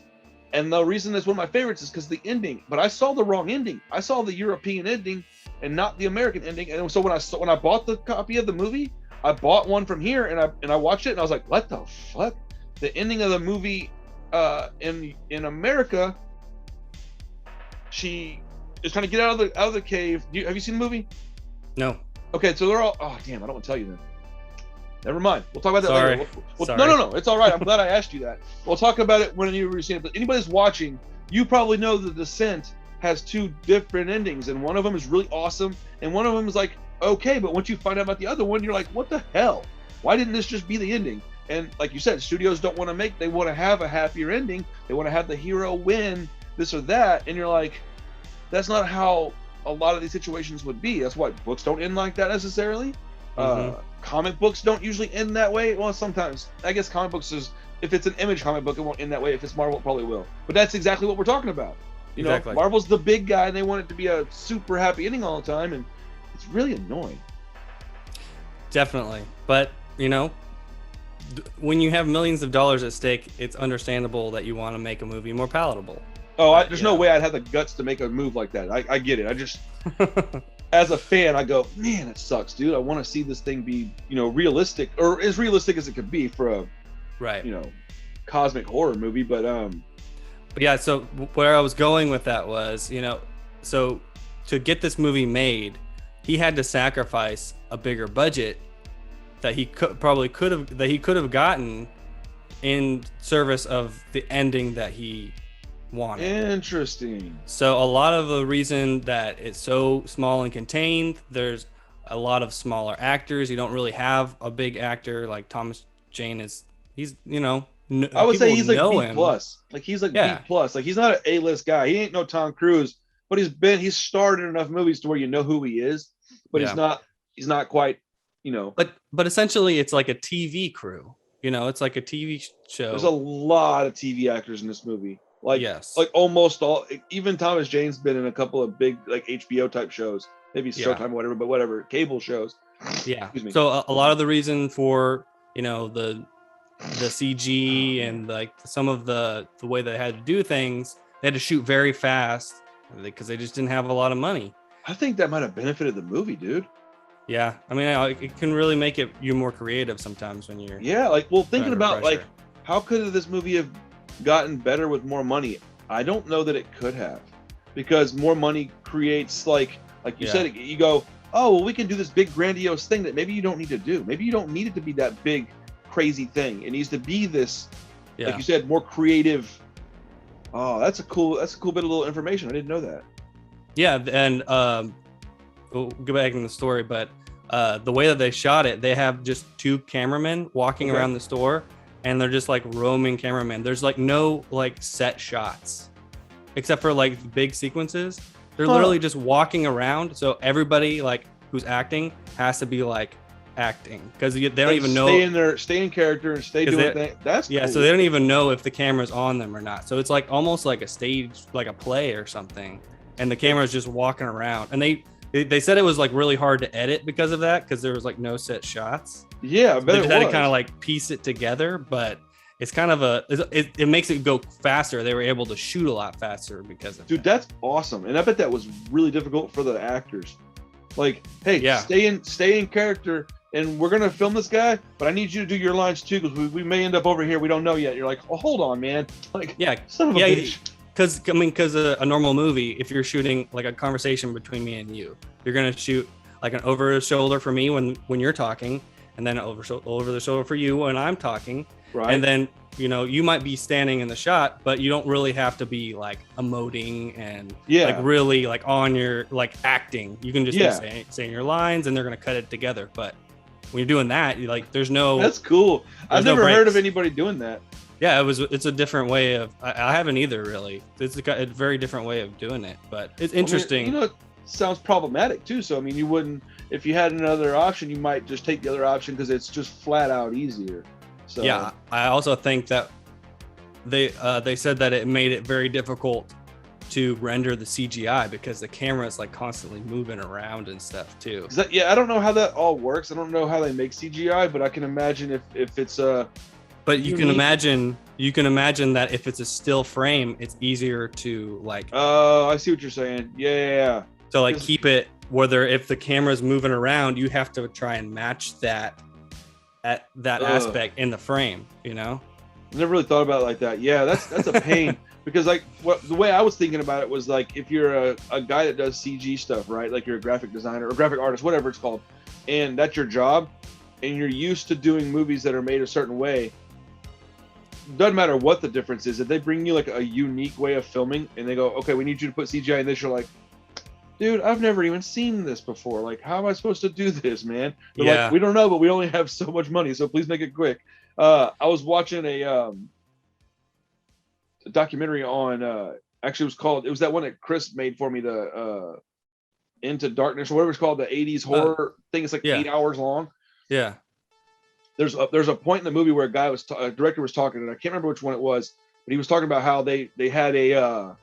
And the reason that's one of my favorites is because the ending. But I saw the wrong ending. I saw the European ending and not the American ending. And so when I bought the copy of the movie, I bought one from here and I watched it and I was like, what the fuck? The ending of the movie in America, she is trying to get out of the cave. Have you seen the movie? No. Okay, so they're all. Oh damn! I don't want to tell you then. Never mind. We'll talk about that later. Sorry. No. It's all right. I'm glad I asked you that. We'll talk about it when you've seen it. But anybody's watching, you probably know The Descent has two different endings, and one of them is really awesome, and one of them is okay. But once you find out about the other one, you're like, what the hell? Why didn't this just be the ending? And like you said, studios don't want to they want to have a happier ending. They want to have the hero win this or that, and you're like, that's not how a lot of these situations would be. That's why books don't end like that necessarily. Comic books don't usually end that way. Well, sometimes. I guess comic books if it's an Image comic book, it won't end that way. If it's Marvel, it probably will. But that's exactly what we're talking about. Exactly. Marvel's the big guy, and they want it to be a super happy ending all the time, and it's really annoying. Definitely. But, when you have millions of dollars at stake, it's understandable that you want to make a movie more palatable. There's no way I'd have the guts to make a move like that. I get it. I just, as a fan, I go, man, it sucks, dude. I want to see this thing be, realistic, or as realistic as it could be for a, cosmic horror movie. But yeah. So where I was going with that was, so to get this movie made, he had to sacrifice a bigger budget that he could have gotten in service of the ending that he wanted. Interesting. So a lot of the reason that it's so small and contained, there's a lot of smaller actors. You don't really have a big actor like Thomas Jane he's, you know, I would say he's like B him. plus. Like he's like B plus. Like he's not an A-list guy. He ain't no Tom Cruise, but he's starred in enough movies to where you know who he is, but he's not quite, you know. But essentially it's like a TV crew. You know, it's like a TV show. There's a lot of TV actors in this movie. Like, yes. Like almost all, even Thomas Jane's been in a couple of big like HBO type shows, maybe Showtime or whatever, but whatever, cable shows. Yeah. So a lot of the reason for, you know, the CG and like some of the way they had to do things, they had to shoot very fast because they just didn't have a lot of money. I think that might have benefited the movie, dude. Yeah, I mean, it can really make you more creative sometimes when you're. Yeah, like, well, thinking about like, how could this movie have gotten better with more money? I don't know that it could have, because more money creates like you said, you go, oh, well, we can do this big grandiose thing that maybe you don't need to do. Maybe you don't need it to be that big, crazy thing. It needs to be this, like you said, more creative. Oh, that's a cool bit of little information. I didn't know that. Yeah, and we'll go back in the story, but the way that they shot it, they have just two cameramen walking around the store, and they're just like roaming cameramen. There's like no like set shots, except for like big sequences. They're literally just walking around. So everybody like who's acting has to be like acting, because they don't even know. Stay in character and stay doing things. That's cool. So they don't even know if the camera's on them or not. So it's like almost like a stage, like a play or something, and the camera's just walking around. And they said it was like really hard to edit because of that, because there was like no set shots. Yeah, so they had to kind of like piece it together, but it's kind of it makes it go faster. They were able to shoot a lot faster because of that. That's awesome. And I bet that was really difficult for the actors. Like, hey, stay in character, and we're gonna film this guy, but I need you to do your lines too, because we may end up over here. We don't know yet. You're like, oh, hold on, man. Like, son of a bitch. Because a normal movie, if you're shooting like a conversation between me and you, you're gonna shoot like an over the shoulder for me when you're talking, and then over the shoulder for you when I'm talking, right? And then you might be standing in the shot, but you don't really have to be like emoting and like really like on your like acting. You can just be saying your lines, and they're gonna cut it together. But when you're doing that, there's no. That's cool. I've never heard of anybody doing that. Yeah, it's a different way of. I haven't either, really. It's a very different way of doing it, but it's interesting. It sounds problematic too. So I mean, you wouldn't, if you had another option, you might just take the other option because it's just flat out easier. So yeah, I also think that they said that it made it very difficult to render the CGI because the camera is like constantly moving around and stuff too. I don't know how that all works. I don't know how they make CGI, but I can imagine if it's a. But you can imagine that if it's a still frame, it's easier to like. Oh, I see what you're saying. Yeah. So like keep it whether if the camera's moving around, you have to try and match that aspect in the frame. I never really thought about it like that. Yeah, that's a pain because like the way I was thinking about it was like if you're a guy that does CG stuff, right? Like you're a graphic designer or graphic artist, whatever it's called, and that's your job, and you're used to doing movies that are made a certain way. Doesn't matter what the difference is. If they bring you like a unique way of filming and they go, okay, we need you to put CGI in this, you're like, dude, I've never even seen this before. Like, how am I supposed to do this, man? They're like, we don't know, but we only have so much money, so please make it quick. I was watching a documentary on actually it was that one that Chris made for me, the Into Darkness or whatever it's called, the 80s horror thing. It's like 8 hours long. Yeah. There's a point in the movie where a director was talking, and I can't remember which one it was, but he was talking about how they had a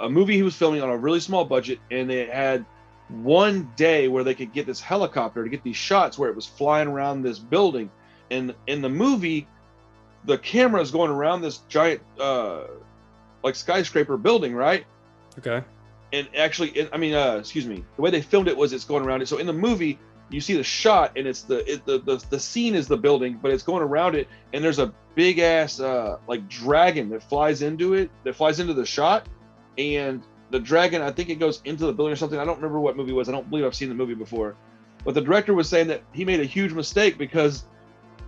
movie he was filming on a really small budget, and they had one day where they could get this helicopter to get these shots where it was flying around this building. And in the movie, the camera is going around this giant like skyscraper building, right? Okay. And actually, the way they filmed it was it's going around it. So in the movie, you see the shot, and it's the scene is the building, but it's going around it, and there's a big ass like dragon that flies into the shot, and the dragon, I think it goes into the building or something. I don't remember what movie it was. I don't believe I've seen the movie before, but the director was saying that he made a huge mistake because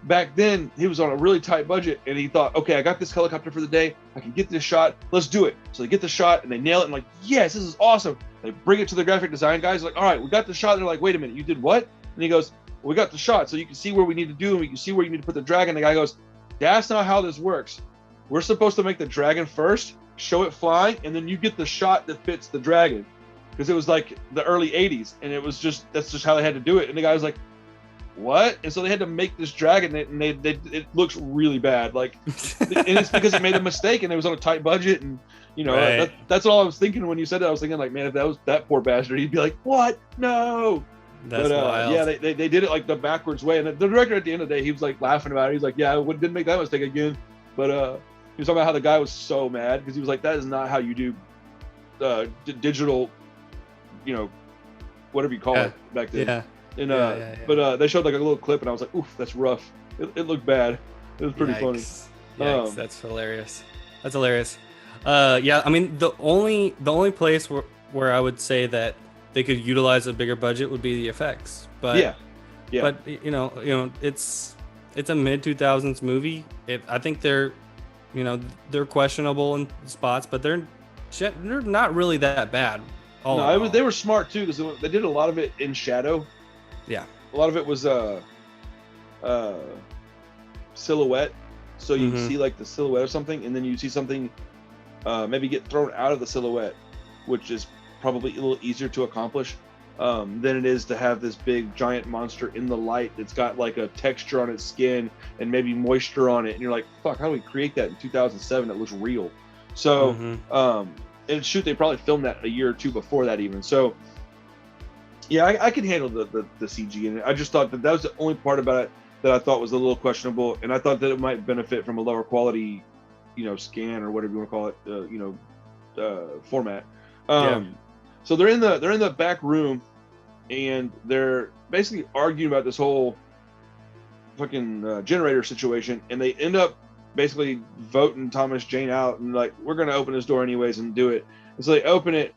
back then he was on a really tight budget, and he thought, okay, I got this helicopter for the day, I can get this shot, let's do it. So they get the shot and they nail it, and like, yes, this is awesome. They bring it to the graphic design guys, like, all right, we got the shot. They're like, wait a minute, you did what? And he goes, well, we got the shot, so you can see where we need to do, and we can see where you need to put the dragon. The guy goes, that's not how this works. We're supposed to make the dragon first, show it flying, and then you get the shot that fits the dragon. Because it was like the early 80s, and it was just, that's just how they had to do it. And the guy was like, what? And so they had to make this dragon, and it looks really bad. Like, and it's because it made a mistake, and it was on a tight budget, and you know, right. That's all I was thinking when you said that. I was thinking like, man, if that was that poor bastard, he'd be like, what? No. That's wild. Yeah, they did it like the backwards way, and the director at the end of the day, he was like laughing about it. He's like, yeah, I didn't make that mistake again. But he was talking about how the guy was so mad because he was like, that is not how you do digital, you know, whatever you call it back then. Yeah. And but they showed like a little clip, and I was like, oof, that's rough. It looked bad. It was pretty funny. Yikes, that's hilarious. That's hilarious. Yeah, I mean, the only place where I would say that they could utilize a bigger budget would be the effects. But yeah. But you know, it's a mid 2000s movie. I think they're questionable in spots, but they're not really that bad. They were smart too, because they did a lot of it in shadow. Yeah, a lot of it was silhouette, so you see like the silhouette of something, and then you see something maybe get thrown out of the silhouette, which is probably a little easier to accomplish than it is to have this big giant monster in the light that's got like a texture on its skin and maybe moisture on it, and you're like, fuck, how do we create that in 2007 that looks real? So and shoot, they probably filmed that a year or two before that even. So yeah, I can handle the CG in it. I just thought that was the only part about it that I thought was a little questionable, and I thought that it might benefit from a lower quality, scan or whatever you want to call it, format. So they're in the back room, and they're basically arguing about this whole fucking generator situation, and they end up basically voting Thomas Jane out, and like, we're gonna open this door anyways and do it. And so they open it,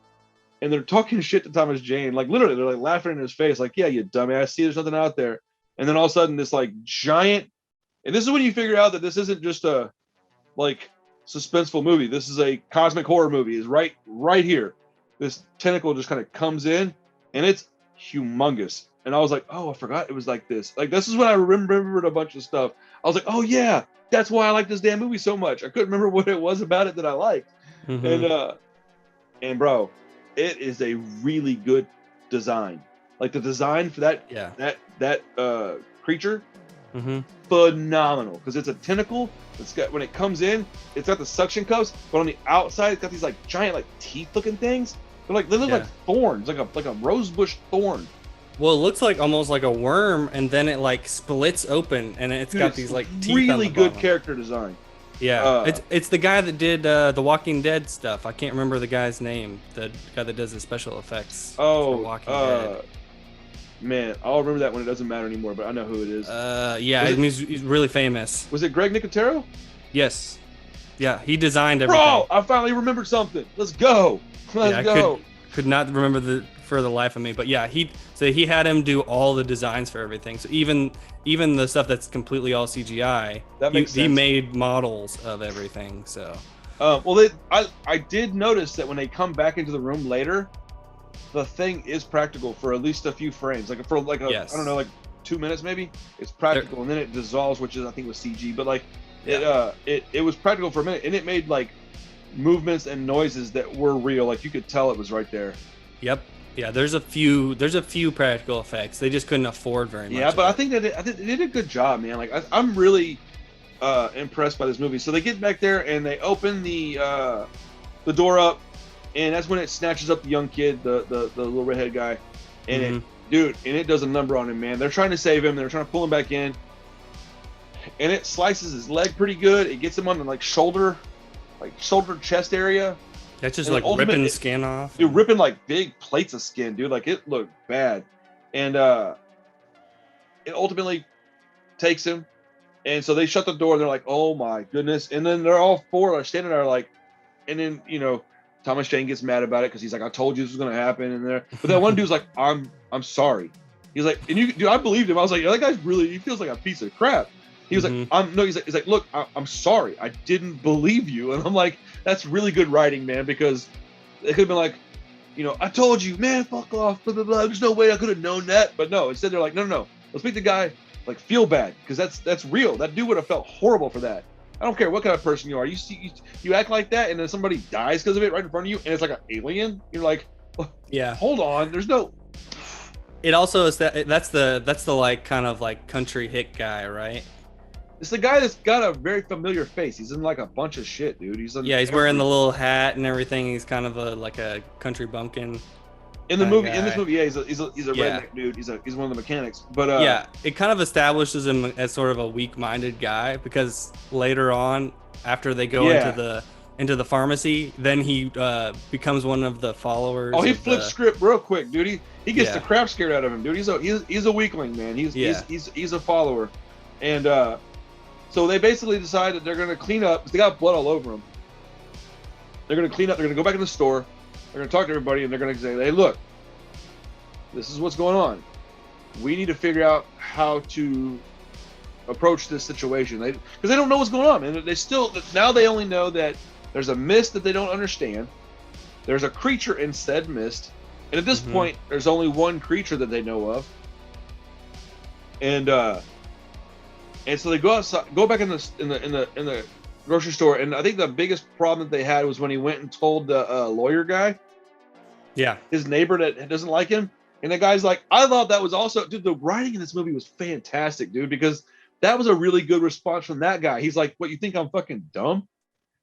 and they're talking shit to Thomas Jane, like literally they're like laughing in his face, like, yeah, you dumbass, see, there's nothing out there. And then all of a sudden this like giant, and this is when you figure out that this isn't just a like suspenseful movie, this is a cosmic horror movie, is right here. This tentacle just kind of comes in, and it's humongous. And I was like, oh, I forgot it was like this. Like, this is when I remembered a bunch of stuff. I was like, oh yeah, that's why I like this damn movie so much. I couldn't remember what it was about it that I liked. And bro, it is a really good design. Like the design for that creature, phenomenal. Because it's a tentacle. It's got, when it comes in, it's got the suction cups, but on the outside, it's got these like giant like teeth looking things. They look like thorns, like a rosebush thorn. Well, it looks like almost like a worm, and then it like splits open, and it's got these like teeth. Really good character design. Yeah, it's the guy that did the Walking Dead stuff. I can't remember the guy's name. The guy that does the special effects. Oh, Walking Dead. Man, I'll remember that when it doesn't matter anymore. But I know who it is. Yeah, I mean, he's really famous. Was it Greg Nicotero? Yes. Yeah, he designed everything. Bro, I finally remembered something. Let's go. Let's go. Could not remember for the life of me, but yeah, he had him do all the designs for everything. So even the stuff that's completely all CGI, that makes sense. He made models of everything. So, I did notice that when they come back into the room later, the thing is practical for at least a few frames, like for like I don't know, like 2 minutes maybe. It's practical, and then it dissolves, which is I think was CG, but like it was practical for a minute, and it made like movements and noises that were real. Like you could tell it was right there. Yep. Yeah, there's a few practical effects. They just couldn't afford very much. Yeah, but I think they did a good job, man. Like I'm really impressed by this movie. So they get back there and they open the door up, and that's when it snatches up the young kid, the little redhead guy, and it does a number on him, man. They're trying to save him. They're trying to pull him back in, and it slices his leg pretty good. It gets him on the shoulder chest area. That's just like ripping skin off. Dude, ripping like big plates of skin, dude. Like it looked bad. And it ultimately takes him. And so they shut the door. They're like, oh my goodness. And then they're all four are standing there like, and then, Thomas Jane gets mad about it because he's like, I told you this was going to happen. And but that one dude's like, I'm sorry. He's like, and dude, I believed him. I was like, that guy's he feels like a piece of crap. He was like, he's like, look, I'm sorry, I didn't believe you. And I'm like, that's really good writing, man, because it could have been like, I told you, man, fuck off, blah, blah, blah. There's no way I could have known that. But no, instead they're like, no, let's make the guy like feel bad, because that's real. That dude would have felt horrible for that. I don't care what kind of person you are. You act like that, and then somebody dies because of it right in front of you, and it's like an alien. You're like, yeah, hold on, there's no. It also is that's the like kind of like country hit guy, right? It's the guy that's got a very familiar face. He's in like a bunch of shit, dude. He's wearing the little hat and everything. He's kind of like a country bumpkin. In this movie, yeah, he's a redneck dude. He's one of the mechanics. But yeah, it kind of establishes him as sort of a weak-minded guy, because later on, after they go into the pharmacy, then he becomes one of the followers. Oh, he flips script real quick, dude. He gets the crap scared out of him, dude. He's a weakling, man. He's a follower, and so they basically decide that they're gonna clean up. They got blood all over them. They're gonna clean up. They're gonna go back in the store. They're gonna talk to everybody, and they're gonna say, "Hey, look, this is what's going on. We need to figure out how to approach this situation." Because they don't know what's going on, and now they only know that there's a mist that they don't understand. There's a creature in said mist, and at this point, there's only one creature that they know of. And so they go outside, go back in the grocery store, and I think the biggest problem that they had was when he went and told the lawyer guy, his neighbor that doesn't like him, and the guy's like, I thought that was also, dude, the writing in this movie was fantastic, dude, because that was a really good response from that guy. He's like, what, you think I'm fucking dumb?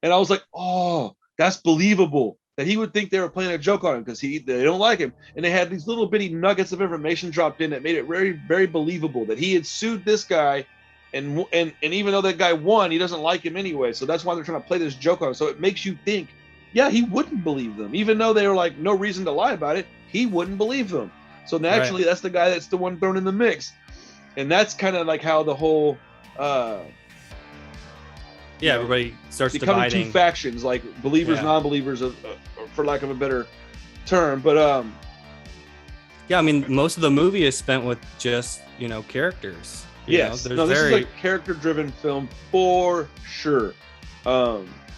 And I was like, oh, that's believable that he would think they were playing a joke on him because they don't like him, and they had these little bitty nuggets of information dropped in that made it very, very believable that he had sued this guy. And even though that guy won, he doesn't like him anyway. So that's why they're trying to play this joke on him. So it makes you think, yeah, he wouldn't believe them. Even though they were like, no reason to lie about it, he wouldn't believe them. So naturally, that's the guy that's the one thrown in the mix. And that's kind of like how the whole... everybody starts becoming dividing. Two factions, like believers, non-believers, for lack of a better term. But... yeah, I mean, most of the movie is spent with just, characters. Yes, this is a character-driven film for sure.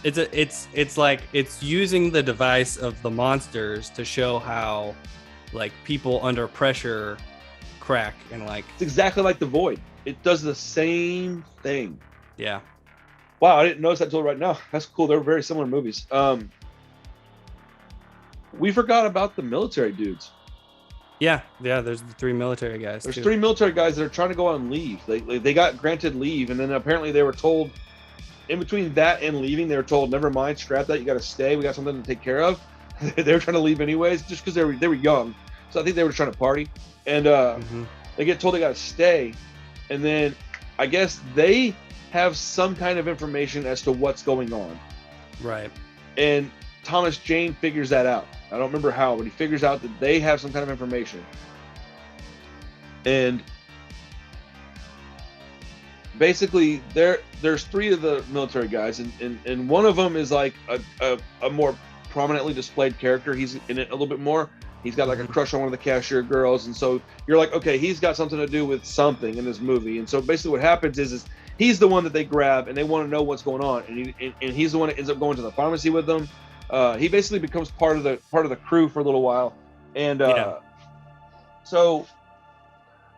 It's like it's using the device of the monsters to show how, like, people under pressure crack and like. It's exactly like The Void. It does the same thing. Yeah. Wow, I didn't notice that until right now. That's cool. They're very similar movies. We forgot about the military dudes. Yeah, there's the three military guys. There's three military guys that are trying to go on leave. They got granted leave, and then apparently they were told, in between that and leaving, they were told, never mind, scrap that, you got to stay. We got something to take care of. They were trying to leave anyways, just because they were young. So I think they were trying to party, and they get told they got to stay, and then I guess they have some kind of information as to what's going on. Right. And Thomas Jane figures that out. I don't remember how, but he figures out that they have some kind of information. And basically, there's three of the military guys, and one of them is like a more prominently displayed character. He's in it a little bit more. He's got like a crush on one of the cashier girls, and so you're like, okay, he's got something to do with something in this movie. And so basically what happens is he's the one that they grab, and they want to know what's going on, and he's the one that ends up going to the pharmacy with them. He basically becomes part of the crew for a little while, and so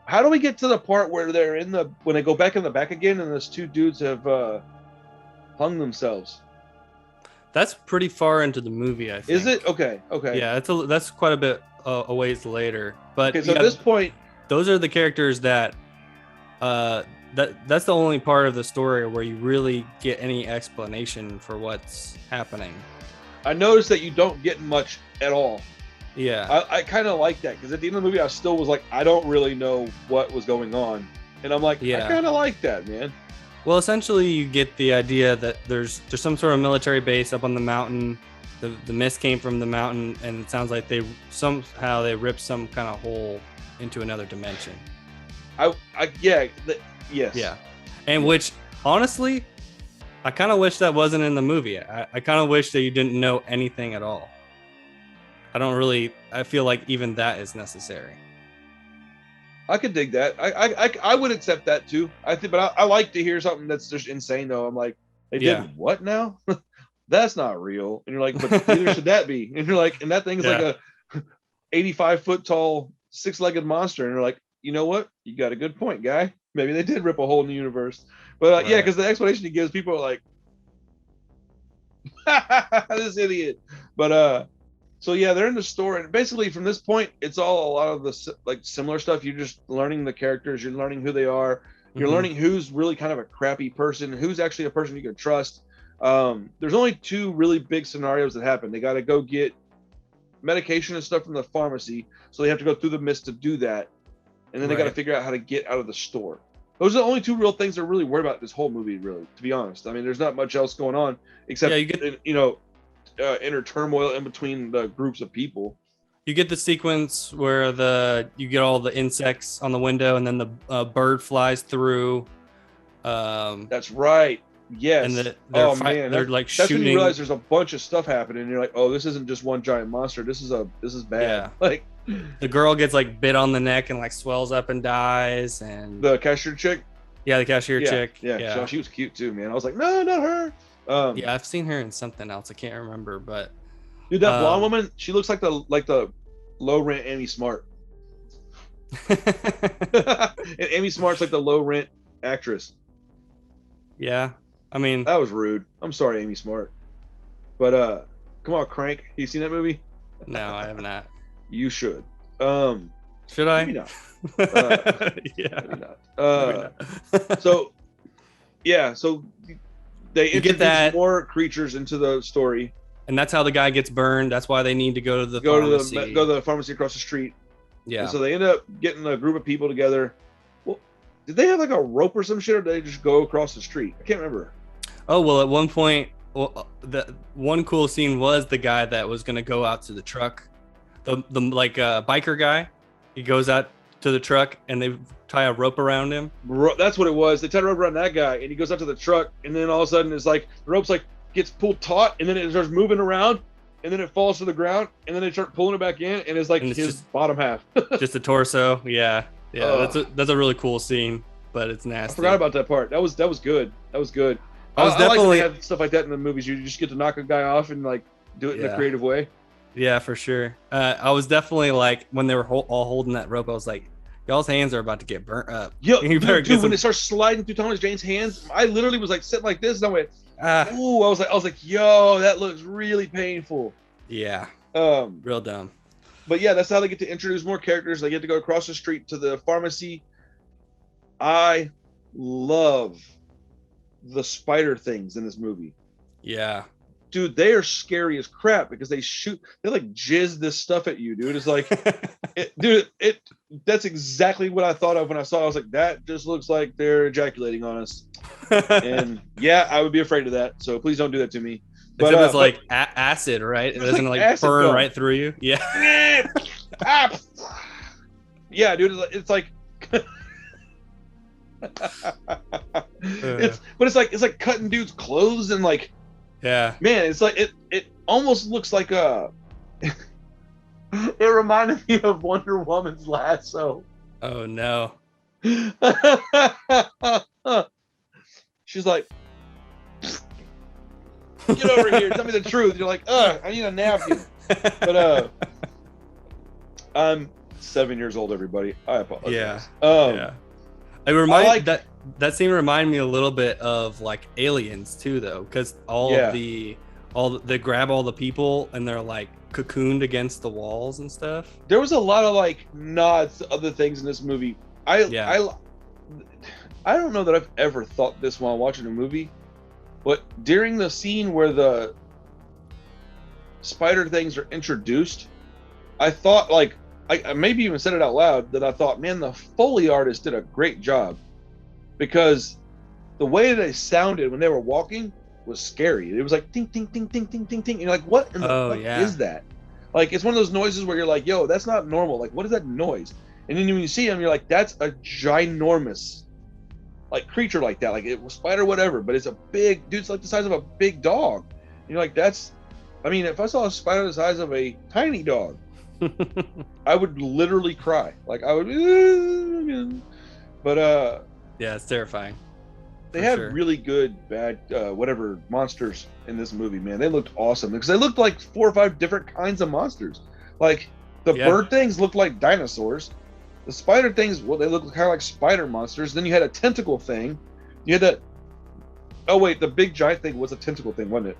how do we get to the part where they're when they go back in the back again, and those two dudes have hung themselves? That's pretty far into the movie, I think. Is it? Okay. Yeah, that's quite a bit a ways later. But okay, so at this point, those are the characters that that's the only part of the story where you really get any explanation for what's happening. I noticed that you don't get much at all. Yeah. I kind of like that, because at the end of the movie, I still was like, I don't really know what was going on. And I'm like, I kind of like that, man. Well, essentially, you get the idea that there's some sort of military base up on the mountain. The mist came from the mountain, and it sounds like they ripped some kind of hole into another dimension. Yes. Yeah. And which, honestly, I kind of wish that wasn't in the movie. I kind of wish that you didn't know anything at all. I feel like even that is necessary. I could dig that. I would accept that too. I think, but I like to hear something that's just insane though. I'm like, they did what now? That's not real. And you're like, but neither should that be. And you're like, and that thing is like a 85-foot tall 6-legged monster. And you're like, you know what? You got a good point, guy. Maybe they did rip a hole in the universe. But yeah, because the explanation he gives, people are like, this idiot. But so yeah, they're in the store, and basically from this point, it's all a lot of the like similar stuff. You're just learning the characters, you're learning who they are, you're learning who's really kind of a crappy person, who's actually a person you can trust. There's only 2 really big scenarios that happen. They got to go get medication and stuff from the pharmacy, so they have to go through the mist to do that, and then they got to figure out how to get out of the store. Those are the only 2 real things they're really worried about this whole movie, really, to be honest. I mean, there's not much else going on except inner turmoil in between the groups of people. You get the sequence where you get all the insects on the window, and then the bird flies through. That's right. Yes. And they're like that's shooting. When you realize there's a bunch of stuff happening, and you're like, oh, this isn't just one giant monster. This is bad. Yeah. Like the girl gets like bit on the neck and like swells up and dies. And the cashier chick. Yeah, the cashier chick. Yeah. So she was cute too, man. I was like, no, not her. Yeah, I've seen her in something else. I can't remember, but dude, that blonde woman, she looks like the low rent Amy Smart. And Amy Smart's like the low rent actress. Yeah, I mean, that was rude. I'm sorry, Amy Smart. But come on, Crank. You seen that movie? No, I have not. You should. Should I? Maybe not. Yeah. Maybe not. So they introduce more creatures into the story, and that's how the guy gets burned. That's why they need to go to the pharmacy. Go to the pharmacy across the street. Yeah. And so they end up getting a group of people together. Well, did they have like a rope or some shit, or did they just go across the street? I can't remember. Oh well, at one point, the one cool scene was the guy that was going to go out to the truck, the biker guy. He goes out to the truck and they tie a rope around him. That's what it was. They tied a rope around that guy, and he goes out to the truck, and then all of a sudden it's like the rope's like gets pulled taut, and then it starts moving around, and then it falls to the ground, and then they start pulling it back in, and it's like his bottom half. Just the torso. Yeah. That's a really cool scene, but it's nasty. I forgot about that part. That was good. I definitely like have stuff like that in the movies. You just get to knock a guy off and like do it in a creative way. Yeah, for sure. I was definitely like, when they were all holding that rope, I was like, y'all's hands are about to get burnt up. Yeah, dude, when it starts sliding through Thomas Jane's hands, I literally was like sitting like this, and I went, ooh, I was like, yo, that looks really painful. Yeah. Real dumb. But yeah, that's how they get to introduce more characters. They get to go across the street to the pharmacy. I love the spider things in this movie. Yeah. Dude, they are scary as crap because they like jizz this stuff at you, dude. It's like, that's exactly what I thought of when I saw it. I was like, that just looks like they're ejaculating on us. And yeah, I would be afraid of that. So please don't do that to me. But it's like acid, right? It doesn't like burn right through you. Yeah. Yeah, dude. It's like, it's like cutting dudes' clothes and like. Yeah, man, it's like it almost looks like it reminded me of Wonder Woman's lasso. Oh no. She's like, get over here, tell me the truth. You're like, I need a napkin. But I'm 7 years old, everybody. I apologize. Yeah. It that scene reminded me a little bit of like Aliens too, though, because they grab all the people and they're like cocooned against the walls and stuff. There was a lot of like nods to other things in this movie. I don't know that I've ever thought this while watching a movie, but during the scene where the spider things are introduced, I thought like I maybe even said it out loud that I thought, man, the Foley artist did a great job. Because the way they sounded when they were walking was scary. It was like ting, ting, ting, ting, ting, ting, ting. And you're like, what in the fuck is that? Like, it's one of those noises where you're like, yo, that's not normal. Like, what is that noise? And then when you see them, you're like, that's a ginormous, like, creature like that. Like, it was spider, whatever. But it's a big, dude, it's like the size of a big dog. And you're like, if I saw a spider the size of a tiny dog, I would literally cry. Like I would, but yeah, it's terrifying. They had really good bad whatever monsters in this movie, man. They looked awesome because they looked like 4 or 5 different kinds of monsters. Like the bird things looked like dinosaurs. The spider things, well, they looked kind of like spider monsters. Then you had a tentacle thing. You had that. Oh wait, the big giant thing was a tentacle thing, wasn't it?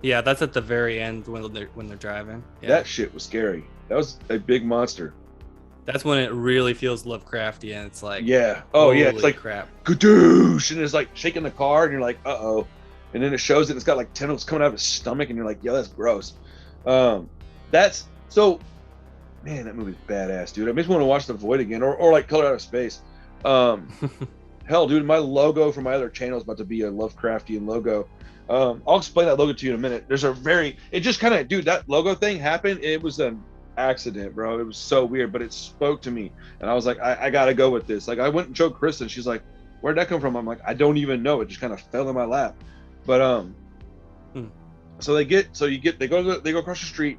Yeah, that's at the very end when they're driving. Yeah. That shit was scary. That was a big monster. That's when it really feels Lovecrafty, and it's like, it's like crap, gadoosh, and it's like shaking the car, and you're like, uh-oh, and then it shows it, it's got like tentacles coming out of his stomach, and you're like, yeah, that's gross. That's so, man, that movie's badass, dude. It makes me want to watch The Void again, or like Color Out of Space. Hell, dude, my logo for my other channel is about to be a Lovecraftian logo. I'll explain that logo to you in a minute. It just kind of, dude, that logo thing happened. It was an accident, bro. It was so weird, but it spoke to me, and I was like, I gotta go with this. Like, I went and showed Kristen. She's like, where'd that come from? I'm like, I don't even know. It just kind of fell in my lap. But so they go across the street.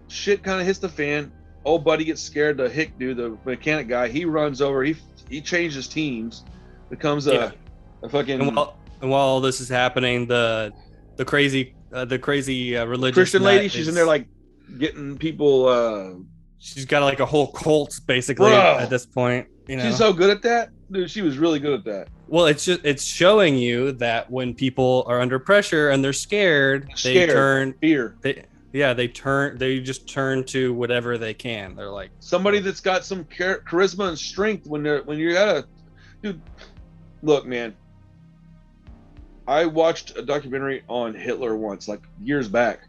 Shit kind of hits the fan. Old buddy gets scared. The hick dude, the mechanic guy, he runs over. He changes teams, becomes a fucking. And while all this is happening, the crazy religious Christian lady, she's in there like getting people. She's got like a whole cult basically at this point. You know, she's so good at that, dude. She was really good at that. Well, it's showing you that when people are under pressure and they're scared, they turn fear. They just turn to whatever they can. They're like somebody that's got some charisma and strength when you're at a dude. Look, man, I watched a documentary on Hitler once, like years back,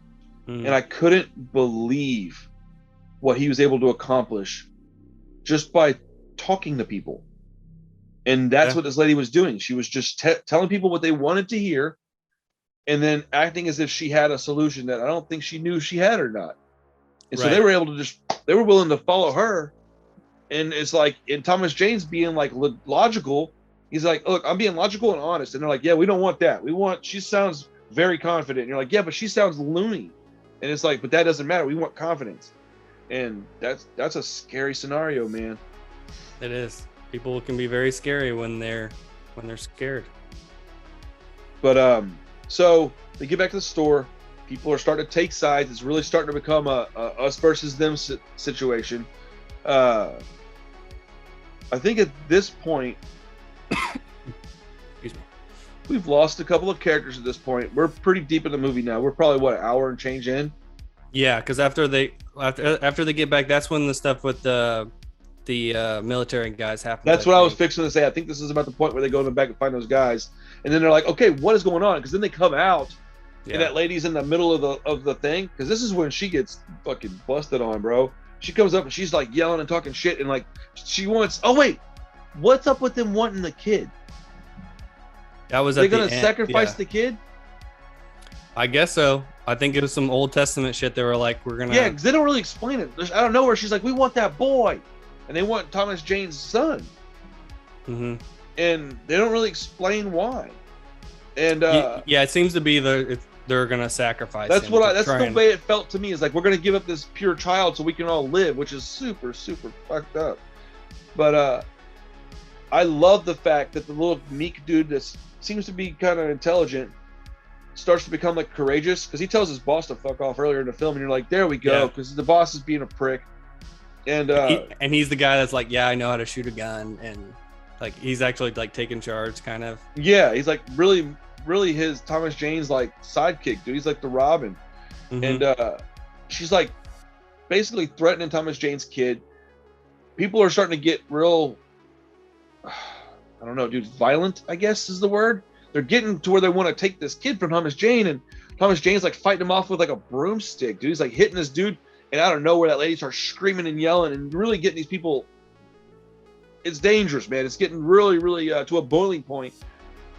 and I couldn't believe what he was able to accomplish just by talking to people. And that's what this lady was doing. She was just telling people what they wanted to hear, and then acting as if she had a solution that I don't think she knew she had or not. And so they were able to they were willing to follow her. And it's like, in Thomas Jane's being like logical, he's like, look, I'm being logical and honest. And they're like, yeah, we don't want that. She sounds very confident. And you're like, yeah, but she sounds loony. And it's like, but that doesn't matter. We want confidence. And that's a scary scenario, man. It is. People can be very scary when they're scared. But so they get back to the store. People are starting to take sides. It's really starting to become a us versus them situation. I think at this point, excuse me, we've lost a couple of characters at this point. We're pretty deep in the movie now. We're probably an hour and change in. Yeah, because after they get back, that's when the stuff with the military guys happens. That's what I was fixing to say. I think this is about the point where they go in the back and find those guys, and then they're like, okay, what is going on? Because then they come out, and that lady's in the middle of the thing, because this is when she gets fucking busted on, bro. She comes up and she's like yelling and talking shit, and like she wants. Oh wait, what's up with them wanting the kid? That was. They're gonna sacrifice the kid. I guess so. I think it was some Old Testament shit. They were like, we're gonna. Yeah, because they don't really explain it. I don't know where she's like, we want that boy, and they want Thomas Jane's son. Mm-hmm. And they don't really explain why. And it seems to be they're gonna sacrifice. That's the way it felt to me. Is like, we're gonna give up this pure child so we can all live, which is super, super fucked up. But I love the fact that the little meek dude that seems to be kind of intelligent starts to become like courageous, because he tells his boss to fuck off earlier in the film, and you're like, there we go, because the boss is being a prick. And he's the guy that's like, yeah, I know how to shoot a gun, and like he's actually like taking charge, kind of. Yeah, he's like really his Thomas Jane's like sidekick, dude. He's like the Robin. Mm-hmm. And she's like basically threatening Thomas Jane's kid. People are starting to get real, I don't know, dude, violent, I guess is the word. They're getting to where they want to take this kid from Thomas Jane, and Thomas Jane's like fighting him off with like a broomstick, dude. He's like hitting this dude, and out of nowhere that lady starts screaming and yelling and really getting these people. It's dangerous, man. It's getting really, really to a boiling point.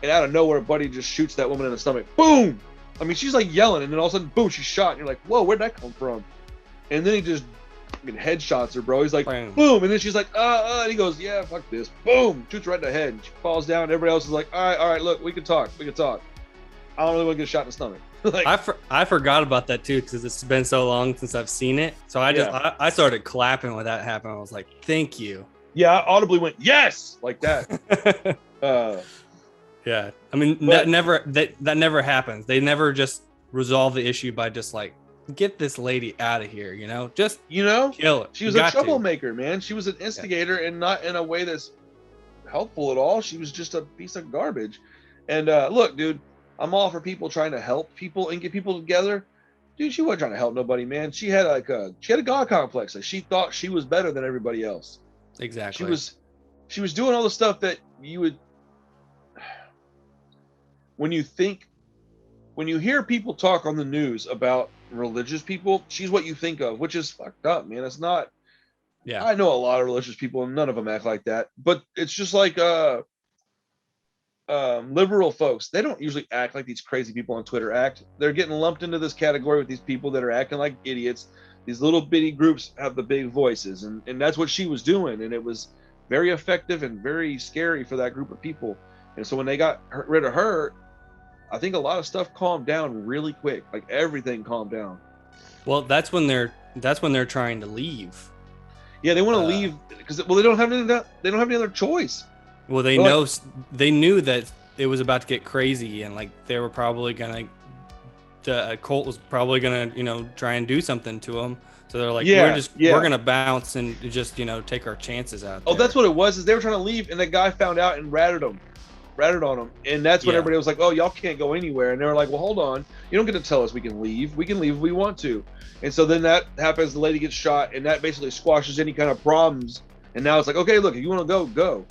And out of nowhere, Buddy just shoots that woman in the stomach. Boom! I mean, she's like yelling, and then all of a sudden, boom, she's shot. And you're like, whoa, where'd that come from? And then he just headshots her, bro. He's like, bam. Boom! And then she's like, and he goes, yeah, fuck this. Boom! Shoots right in the head. And she falls down. Everybody else is like, all right, look, we can talk. I don't really want to get shot in the stomach. I forgot about that too because it's been so long since I've seen it. So I started clapping when that happened. I was like, "Thank you." Yeah, I audibly went yes like that. Yeah, I mean that never happens. They never just resolve the issue by just like get this lady out of here. Just kill her. She was a troublemaker, man. She was an instigator, and not in a way that's helpful at all. She was just a piece of garbage. And look, dude, I'm all for people trying to help people and get people together. Dude, she wasn't trying to help nobody, man. She had a god complex. Like, she thought she was better than everybody else. Exactly. She was doing all the stuff that you would, when you hear people talk on the news about religious people, she's what you think of, which is fucked up, man. It's not. Yeah. I know a lot of religious people and none of them act like that, but it's just like liberal folks. They don't usually act like these crazy people on Twitter act. They're getting lumped into this category with these people that are acting like idiots. These little bitty groups have the big voices, and that's what she was doing, and it was very effective and very scary for that group of people. And so when they got rid of her, I think a lot of stuff calmed down really quick. Like, everything calmed down. Well, that's when they're trying to leave. Yeah, they want to leave because they don't have any other choice. Well, they knew that it was about to get crazy, and like they were probably the cult was probably gonna try and do something to them. So they're like, we're gonna bounce and just take our chances out there. Oh, that's what it was. Is they were trying to leave, and the guy found out and ratted on them, and that's when everybody was like, "Oh, y'all can't go anywhere." And they were like, "Well, hold on, you don't get to tell us we can leave. We can leave if we want to." And so then that happens. The lady gets shot, and that basically squashes any kind of problems. And now it's like, okay, look, if you want to go, go.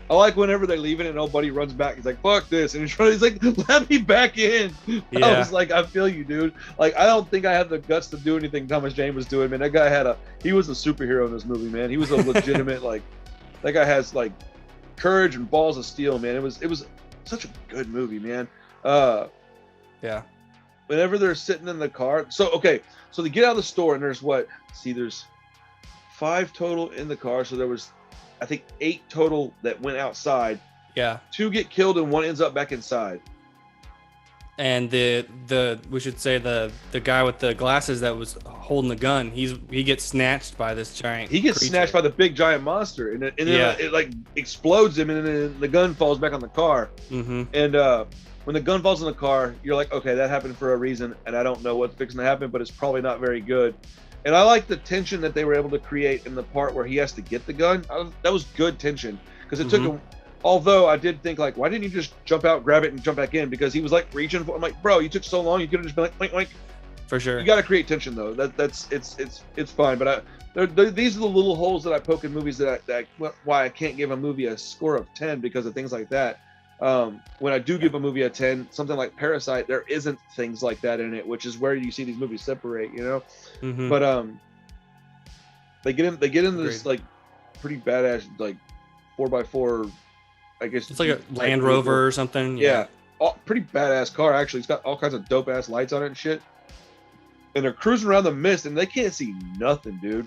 I like whenever they leave it and nobody runs back. He's like, fuck this. And he's like, let me back in. Yeah. I was like, I feel you, dude. Like, I don't think I had the guts to do anything Thomas Jane was doing, man. That guy he was a superhero in this movie, man. He was a legitimate, that guy has courage and balls of steel, man. It was such a good movie, man. Yeah. Whenever they're sitting in the car. So they get out of the store, and there's there's 5 total in the car. So there was, I think, 8 total that went outside. Yeah. 2 get killed and 1 ends up back inside. And we should say the guy with the glasses that was holding the gun, he gets snatched by this giant. He gets snatched by the big giant monster, and then it explodes him, and then the gun falls back on the car. Mm-hmm. And when the gun falls on the car, you're like, okay, that happened for a reason, and I don't know what's fixing to happen, but it's probably not very good. And I like the tension that they were able to create in the part where he has to get the gun. That was good tension, because it took him. Although I did think, why didn't you just jump out, grab it, and jump back in? Because he was reaching for. I'm like, bro, you took so long. You could have just been like, oink, oink. For sure. You got to create tension though. It's fine. But these are the little holes that I poke in movies why I can't give a movie a score of 10 because of things like that. When I do give a movie a 10, something like Parasite, there isn't things like that in it, which is where you see these movies separate, Mm-hmm. But they get in this pretty badass 4x4, I guess it's like a Land Rover or something. Yeah. Pretty badass car, actually. It's got all kinds of dope ass lights on it and shit. And they're cruising around the mist, and they can't see nothing, dude.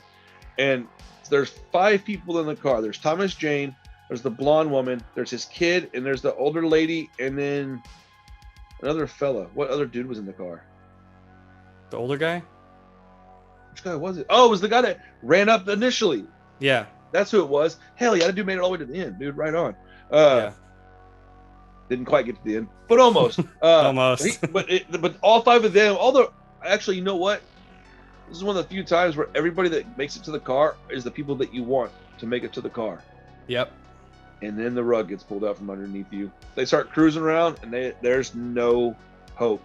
And there's 5 people in the car. There's Thomas Jane. There's the blonde woman, there's his kid, and there's the older lady, and then another fella. What other dude was in the car? The older guy? Which guy was it? Oh, it was the guy that ran up initially. Yeah. That's who it was. Hell yeah, that dude made it all the way to the end, dude. Right on. Yeah. Didn't quite get to the end, but almost. Almost. But all 5 of them, actually, you know what? This is one of the few times where everybody that makes it to the car is the people that you want to make it to the car. Yep. And then the rug gets pulled out from underneath you. They start cruising around, and there's no hope.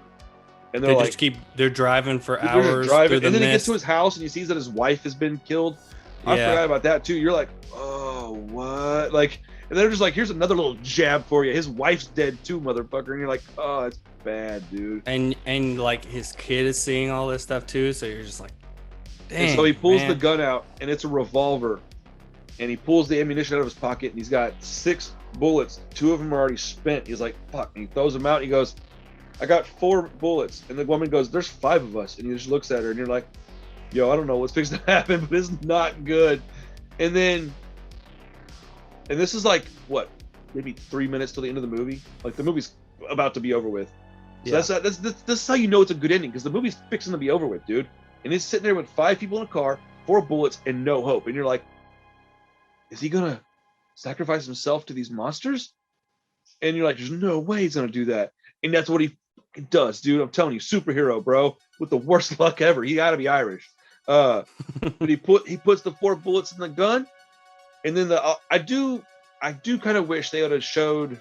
And they're driving for hours. And then he gets to his house, and he sees that his wife has been killed. I forgot about that too. You're like, oh, what? And they're just like, here's another little jab for you. His wife's dead too, motherfucker. And you're like, oh, it's bad, dude. And his kid is seeing all this stuff too, so you're just like, dang. And so he pulls the gun out, and it's a revolver. And he pulls the ammunition out of his pocket, and he's got 6 bullets. 2 of them are already spent. He's like, fuck. And he throws them out, and he goes, I got 4 bullets. And the woman goes, there's 5 of us. And he just looks at her, and you're like, yo, I don't know what's fixing to happen, but it's not good. And this is maybe 3 minutes till the end of the movie. The movie's about to be over with. So that's how you know it's a good ending, because the movie's fixing to be over with, dude. And he's sitting there with 5 people in a car, 4 bullets, and no hope. And you're like, is he gonna sacrifice himself to these monsters? And you're like, there's no way he's gonna do that. And that's what he does, dude. I'm telling you, superhero, bro, with the worst luck ever. He gotta be Irish. But he puts the 4 bullets in the gun, and then I do kind of wish they would have showed.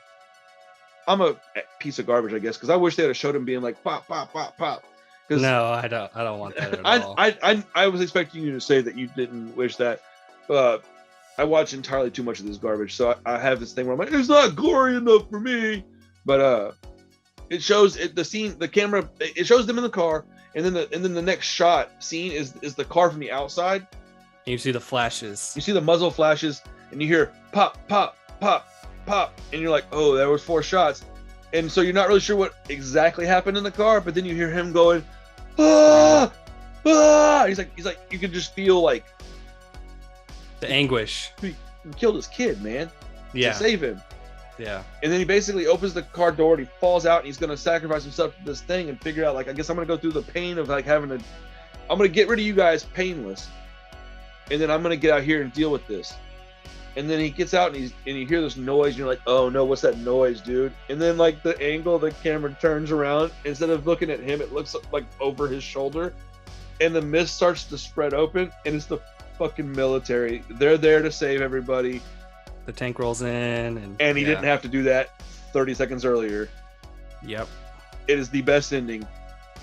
I'm a piece of garbage, I guess, because I wish they would have showed him being like pop, pop, pop, pop. No, I don't want that at all. I was expecting you to say that you didn't wish that. I watch entirely too much of this garbage, so I have this thing where I'm like, it's not gory enough for me. But it shows the camera. It shows them in the car, and then the next shot scene is the car from the outside. And you see the flashes. You see the muzzle flashes, and you hear pop, pop, pop, pop, and you're like, oh, there was 4 shots, and so you're not really sure what exactly happened in the car, but then you hear him going, ah, ah. He's like, you can just feel like the anguish. He killed his kid, man. Yeah. To save him. Yeah. And then he basically opens the car door and he falls out and he's gonna sacrifice himself to this thing and figure out, like, I guess I'm gonna go through the pain of like I'm gonna get rid of you guys painless, and then I'm gonna get out here and deal with this. And then he gets out and you hear this noise and you're like, oh no, what's that noise, dude? And then like the angle of the camera turns around, instead of looking at him, it looks like over his shoulder, and the mist starts to spread open, and it's the fucking military. They're there to save everybody. The tank rolls in, and he didn't have to do that 30 seconds earlier. Yep. It is the best ending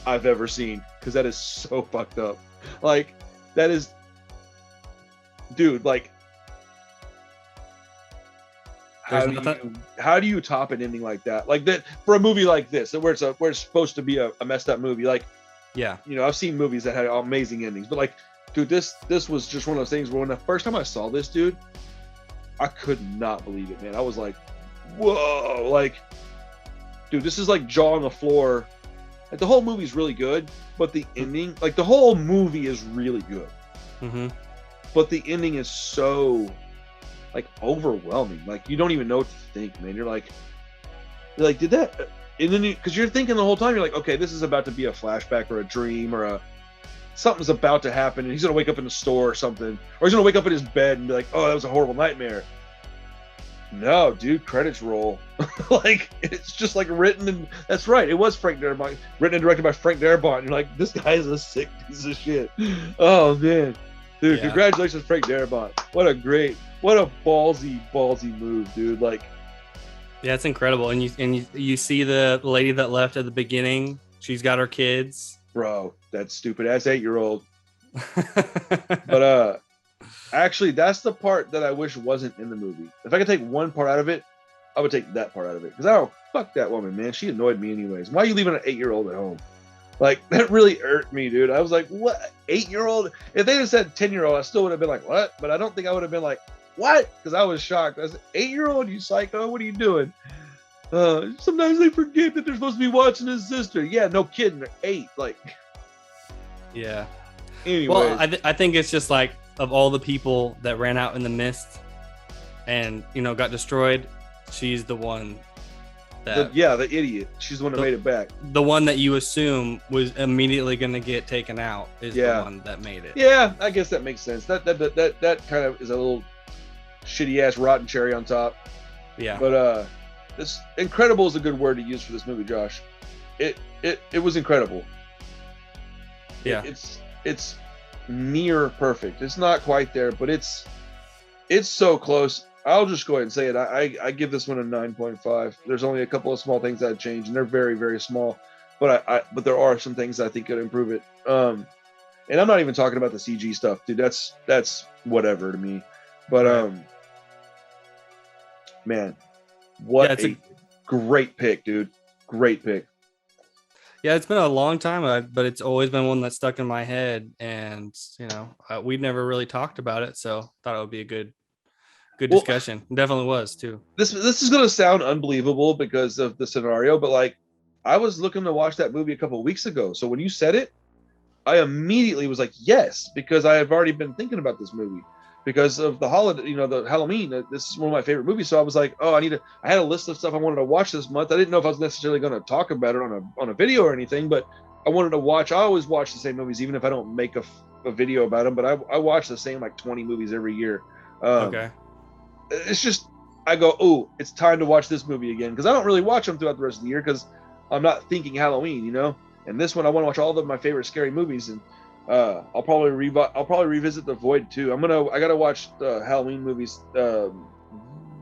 I've ever seen, because that is so fucked up. Like, that is, dude, like, how do you top an ending like that? Like that for a movie like this, where it's supposed to be a messed up movie. Like, yeah, you know, I've seen movies that had amazing endings, but like, dude, this was just one of those things where when the first time I saw this, dude, I could not believe it, man. I was like, whoa, like, dude, this is like jaw on the floor. Like, the whole movie's really good, but the ending, like, the whole movie is really good. Mm-hmm. But the ending is so, like, overwhelming. Like, you don't even know what to think, man. You're like, did that? And then because you're thinking the whole time, you're like, okay, this is about to be a flashback or a dream or something's about to happen, and he's gonna wake up in the store or something, or he's gonna wake up in his bed and be like, oh, that was a horrible nightmare. No, dude, credits roll. Like, it's just like written, and that's right, it was Frank Darabont, written and directed by Frank Darabont, and you're like, this guy is a sick piece of shit. Oh man, dude, Congratulations, Frank Darabont. What a ballsy move, dude. Like, yeah, it's incredible. And you see the lady that left at the beginning, she's got her kids. Bro, that stupid ass 8-year-old. But actually, that's the part that I wish wasn't in the movie. If I could take one part out of it, I would take that part out of it. Because fuck that woman, man. She annoyed me anyways. Why are you leaving an 8-year-old at home? Like, that really irked me, dude. I was like, what? 8-year-old? If they had said 10-year-old, I still would have been like, what? But I don't think I would have been like, what? Because I was shocked. I said, 8-year-old, you psycho? What are you doing? Sometimes they forget that they're supposed to be watching his sister. Yeah, no kidding. They're 8. Like, yeah. Anyways. Well, I think it's just like, of all the people that ran out in the mist and, you know, got destroyed, she's the one that... the idiot. She's the one that made it back. The one that you assume was immediately going to get taken out is the one that made it. Yeah, I guess that makes sense. That kind of is a little shitty-ass rotten cherry on top. Yeah. But, this incredible is a good word to use for this movie, Josh. It was incredible. Yeah. It's near perfect. It's not quite there, but it's so close. I'll just go ahead and say it. I give this one a 9.5. There's only a couple of small things I'd change, and they're very, very small. But there are some things I think could improve it. And I'm not even talking about the CG stuff, dude. That's whatever to me. But man. What a great pick, dude. Great pick. Yeah, it's been a long time, but it's always been one that stuck in my head. And, you know, we'd never really talked about it. So thought it would be a good discussion. It definitely was, too. This is going to sound unbelievable because of the scenario, but, like, I was looking to watch that movie a couple of weeks ago. So when you said it, I immediately was like, yes, because I have already been thinking about this movie. because of the holiday, the Halloween. This is one of my favorite movies. So I was like, oh, I had a list of stuff I wanted to watch this month. I didn't know if I was necessarily going to talk about it on a video or anything, but I wanted to watch. I always watch the same movies, even if I don't make a video about them, but I watch the same like 20 movies every year. Okay. It's just, I go, oh, it's time to watch this movie again, because I don't really watch them throughout the rest of the year because I'm not thinking Halloween, And this one, I want to watch all of my favorite scary movies, and I'll probably revisit The Void too. I gotta watch the Halloween movies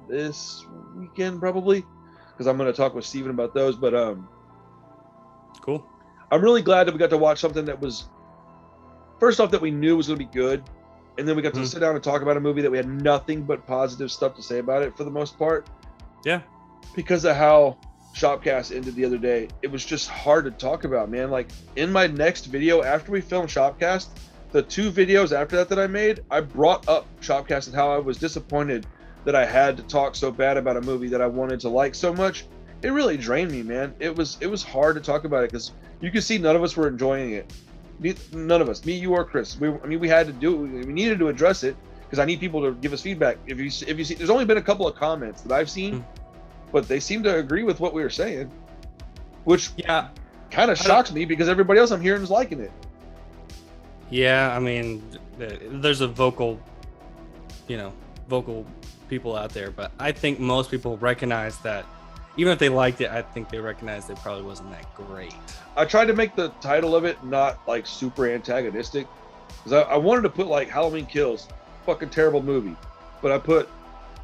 this weekend probably, because I'm gonna talk with Steven about those. But cool. I'm really glad that we got to watch something that was, first off, that we knew was gonna be good, and then we got to sit down and talk about a movie that we had nothing but positive stuff to say about it for the most part. Yeah. Because of how Shopcast ended the other day, it was just hard to talk about, man. Like, in my next video after we filmed Shopcast, the 2 videos after that I made, I brought up Shopcast and how I was disappointed that I had to talk so bad about a movie that I wanted to like so much. It really drained me, man. It was hard to talk about it because you could see none of us were enjoying it. None of us, me, you, or Chris. We had to do it. We needed to address it because I need people to give us feedback. If you see, there's only been a couple of comments that I've seen. But they seem to agree with what we were saying, which kind of shocks me because everybody else I'm hearing is liking it. Yeah, I mean, there's a vocal people out there, but I think most people recognize that even if they liked it, I think they recognize it probably wasn't that great. I tried to make the title of it not like super antagonistic because I wanted to put like Halloween Kills, fucking terrible movie, but I put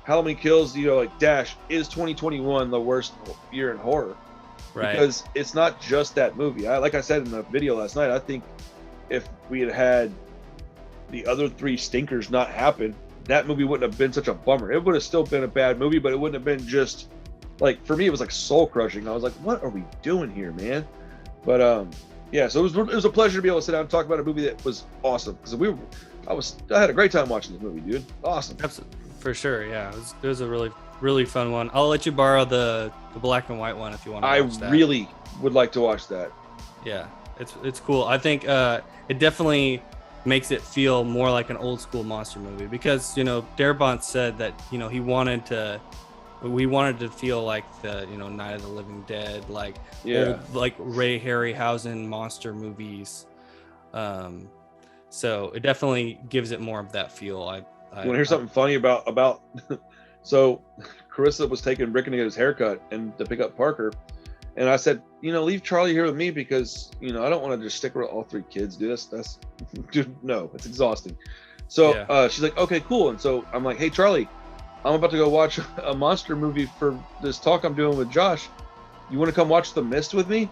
Halloween Kills, like dash, is 2021 the worst year in horror? Right. Because it's not just that movie. Like I said in the video last night, I think if we had the other 3 stinkers not happen, that movie wouldn't have been such a bummer. It would have still been a bad movie, but it wouldn't have been just like, for me, it was like soul crushing. I was like, what are we doing here, man? But yeah, so it was a pleasure to be able to sit down and talk about a movie that was awesome because I had a great time watching this movie, dude. Awesome. Absolutely. For sure, yeah. It was a really, really fun one. I'll let you borrow the black and white one if you want to watch that. I really would like to watch that. Yeah, it's cool. I think it definitely makes it feel more like an old school monster movie because, Darabont said that, we wanted to feel like the, Night of the Living Dead, like old, like Ray Harryhausen monster movies. So it definitely gives it more of that feel. You want to hear something funny about so Carissa was taking Rick to get his haircut and to pick up Parker, and I said, leave Charlie here with me because I don't want to just stick with all 3 kids, dude. That's dude, no, it's exhausting. So she's like, okay, cool. And so I'm like, hey Charlie, I'm about to go watch a monster movie for this talk I'm doing with Josh. You want to come watch The Mist with me?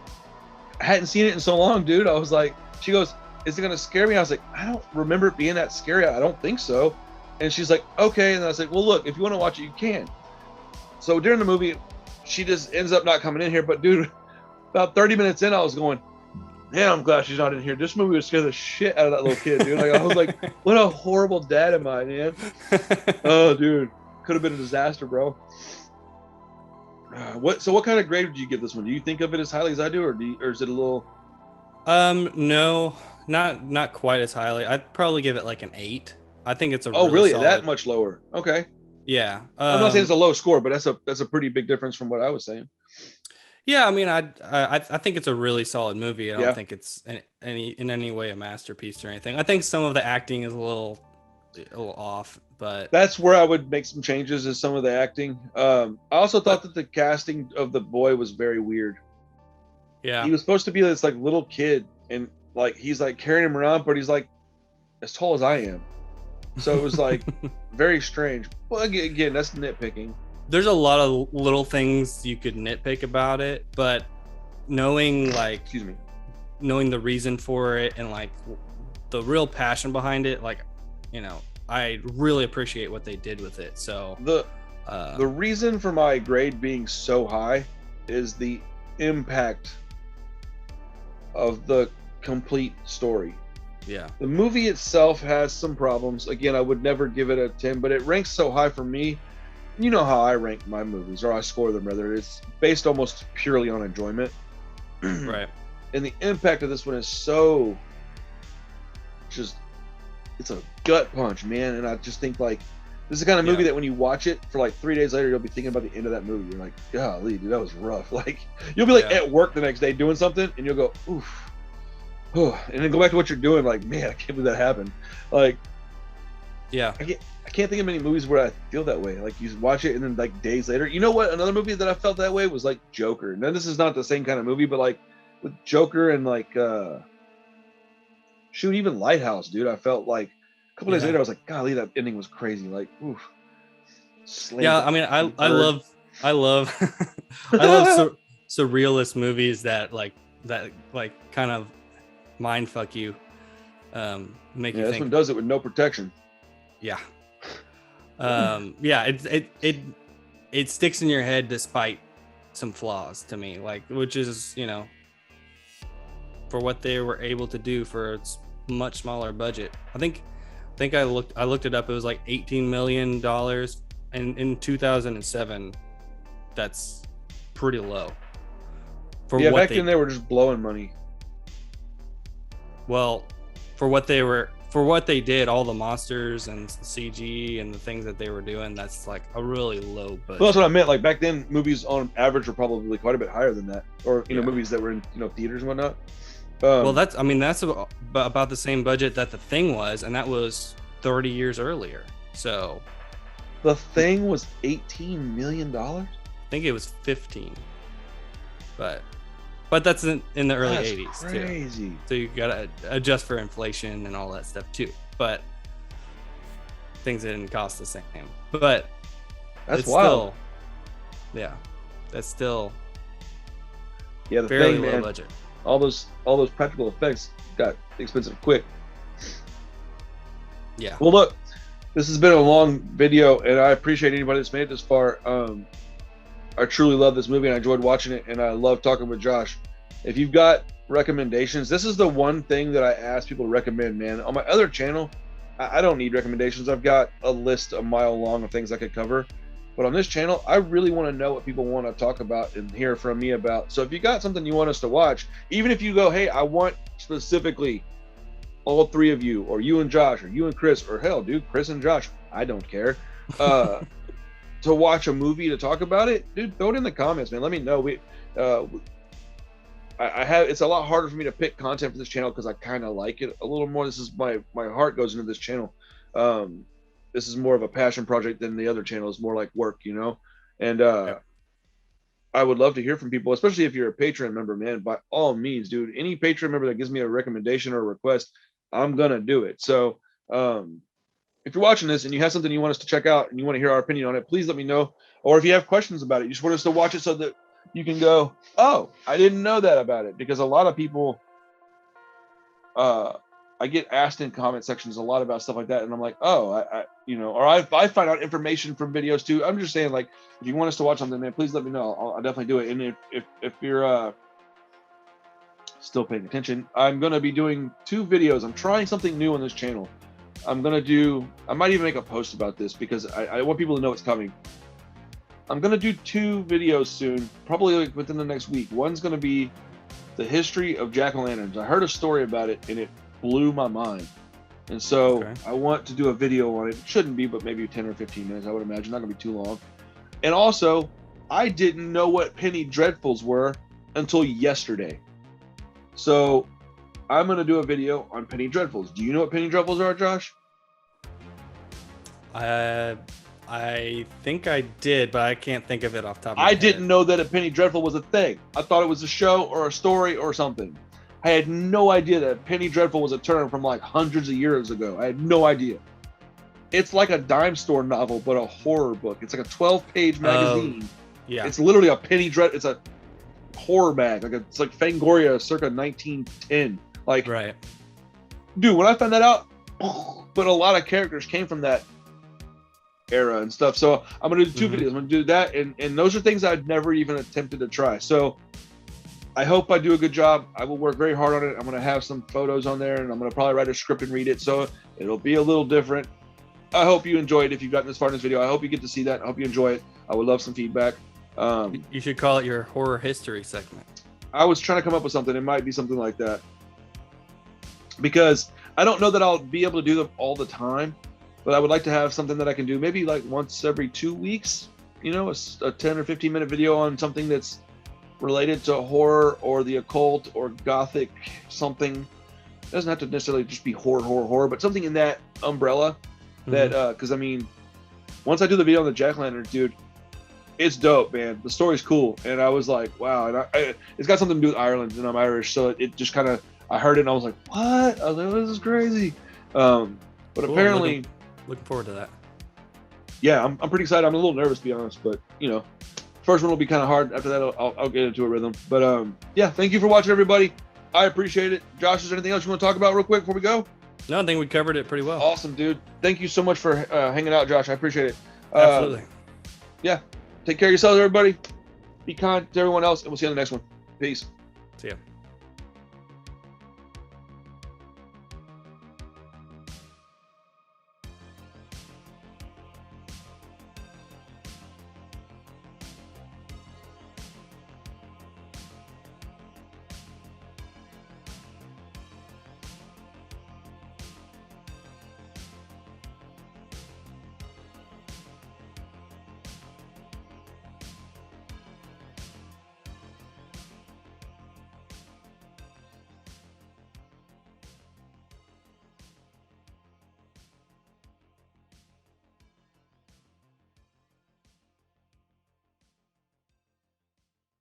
I hadn't seen it in so long, dude. I was like, she goes, is it gonna scare me? I was like, I don't remember it being that scary. I don't think so. And she's like, okay. And I was like, well, look, if you want to watch it, you can. So during the movie, she just ends up not coming in here. But dude, about 30 minutes in, I was going, man, I'm glad she's not in here. This movie would scare the shit out of that little kid, dude. Like, I was like, what a horrible dad am I, man? Oh, dude, could have been a disaster, bro. What kind of grade would you give this one? Do you think of it as highly as I do, or is it a little? No, not quite as highly. I'd probably give it like an 8. I think it's a really solid... that much lower. Okay. Yeah. I'm not saying it's a low score, but that's a pretty big difference from what I was saying. Yeah, I mean, I think it's a really solid movie. I don't think it's in any way a masterpiece or anything. I think some of the acting is a little off, but that's where I would make some changes. Is some of the acting. I also thought that the casting of the boy was very weird. Yeah. He was supposed to be this like little kid, and like he's like carrying him around, but he's like as tall as I am. So it was like very strange. Well, again, that's nitpicking. There's a lot of little things you could nitpick about it, but knowing the reason for it and like the real passion behind it, like, I really appreciate what they did with it. So the reason for my grade being so high is the impact of the complete story. Yeah. The movie itself has some problems. Again, I would never give it a 10, but it ranks so high for me. You know how I rank my movies, or I score them rather. It's based almost purely on enjoyment. Right. And the impact of this one is so just it's a gut punch, man. And I just think like this is the kind of movie that when you watch it for like 3 days later, you'll be thinking about the end of that movie. You're like, golly, dude, that was rough. Like you'll be like at work the next day doing something, and you'll go, oof, and then go back to what you're doing. Like, man, I can't believe that happened. Like, I can't think of many movies where I feel that way. Like you watch it and then like days later, you know what? Another movie that I felt that way was like Joker. Now this is not the same kind of movie, but like with Joker and like even Lighthouse, dude. I felt like a couple days later, I was like, golly, that ending was crazy. Like, oof. I mean, I love surrealist movies that kind of mind fuck you. Make you think. This one does it with no protection. Yeah. It sticks in your head despite some flaws to me, like, which is, you know, for what they were able to do for its much smaller budget. I think I looked it up. It was like $18 million in 2007. That's pretty low. Back then they were just blowing money. Well, for what they did, all the monsters and CG and the things that they were doing, that's like a really low budget. Well, that's what I meant. Like back then, movies on average were probably quite a bit higher than that, or movies that were in theaters and whatnot. Well, that's about the same budget that The Thing was, and that was 30 years earlier. So, The Thing was $18 million. I think it was 15, but that's in the early 80s crazy. Too. So you gotta adjust for inflation and all that stuff too. But things didn't cost the same. But that's wild. That's still the fairly Thing, low man. budget. All those practical effects got expensive quick. Yeah. Well, look, this has been a long video, and I appreciate anybody that's made it this far. I truly love this movie, and I enjoyed watching it, and I love talking with Josh. If you've got recommendations, this is the one thing that I ask people to recommend, man. On my other channel, I don't need recommendations. I've got a list a mile long of things I could cover. But on this channel, I really want to know what people want to talk about and hear from me about. So if you got something you want us to watch, even if you go, hey, I want specifically all three of you, or you and Josh, or you and Chris, or hell, dude, Chris and Josh, I don't care, to watch a movie to talk about it, dude, throw it in the comments, man. Let me know. It's a lot harder for me to pick content for this channel because I kind of like it a little more. This is my heart goes into this channel. This is more of a passion project than the other channel. Is more like work, you know. And I would love to hear from people, especially if you're a Patreon member, man. By all means, dude, any Patreon member that gives me a recommendation or a request, I'm gonna do it. So if you're watching this and you have something you want us to check out and you want to hear our opinion on it, please let me know. Or if you have questions about it, you just want us to watch it so that you can go, oh, I didn't know that about it. Because a lot of people, I get asked in comment sections a lot about stuff like that, and I'm like, oh, I find out information from videos too. I'm just saying, like, if you want us to watch something, man, please let me know. I'll definitely do it. And if you're still paying attention, I'm gonna be doing 2 videos. I'm trying something new on this channel. I might even make a post about this because I want people to know it's coming. I'm gonna do 2 videos soon, probably like within the next week. One's gonna be the history of jack-o'-lanterns. I heard a story about it and it blew my mind. And so I want to do a video on it. It shouldn't be, but maybe 10 or 15 minutes, I would imagine. Not gonna be too long. And also, I didn't know what penny dreadfuls were until yesterday. So I'm gonna do a video on penny dreadfuls. Do you know what penny dreadfuls are, Josh? I think I did, but I can't think of it off the top of my head. I didn't know that a penny dreadful was a thing. I thought it was a show or a story or something. I had no idea that penny dreadful was a term from like hundreds of years ago. I had no idea. It's like a dime store novel, but a horror book. It's like a 12-page magazine. Yeah. It's literally a penny dread. It's a horror mag. It's like Fangoria circa 1910. Like, right. Dude, when I found that out, but a lot of characters came from that era and stuff. So I'm gonna do 2 videos. I'm gonna do that, and those are things I'd never even attempted to try. So I hope I do a good job. I will work very hard on it. I'm gonna have some photos on there, and I'm gonna probably write a script and read it, so it'll be a little different. I hope you enjoyed it. If you've gotten this far in this video, I hope you get to see that. I hope you enjoy it. I would love some feedback. You should call it your horror history segment. I was trying to come up with something. It might be something like that, because I don't know that I'll be able to do them all the time, but I would like to have something that I can do maybe like once every 2 weeks, you know, a 10 or 15 minute video on something that's related to horror or the occult or gothic something. It doesn't have to necessarily just be horror, but something in that umbrella that, because I mean, once I do the video on the jack-o'-lantern, dude, it's dope, man. The story's cool. And I was like, wow. And it's got something to do with Ireland, and I'm Irish. So it just kind of, I heard it and I was like, what? I was like, this is crazy. But cool. Apparently. Looking forward to that. Yeah, I'm pretty excited. I'm a little nervous, to be honest. But, you know, first one will be kind of hard. After that, I'll get into a rhythm. But, yeah, thank you for watching, everybody. I appreciate it. Josh, is there anything else you want to talk about real quick before we go? No, I think we covered it pretty well. Awesome, dude. Thank you so much for hanging out, Josh. I appreciate it. Absolutely. Yeah. Take care of yourselves, everybody. Be kind to everyone else, and we'll see you on the next one. Peace. See ya.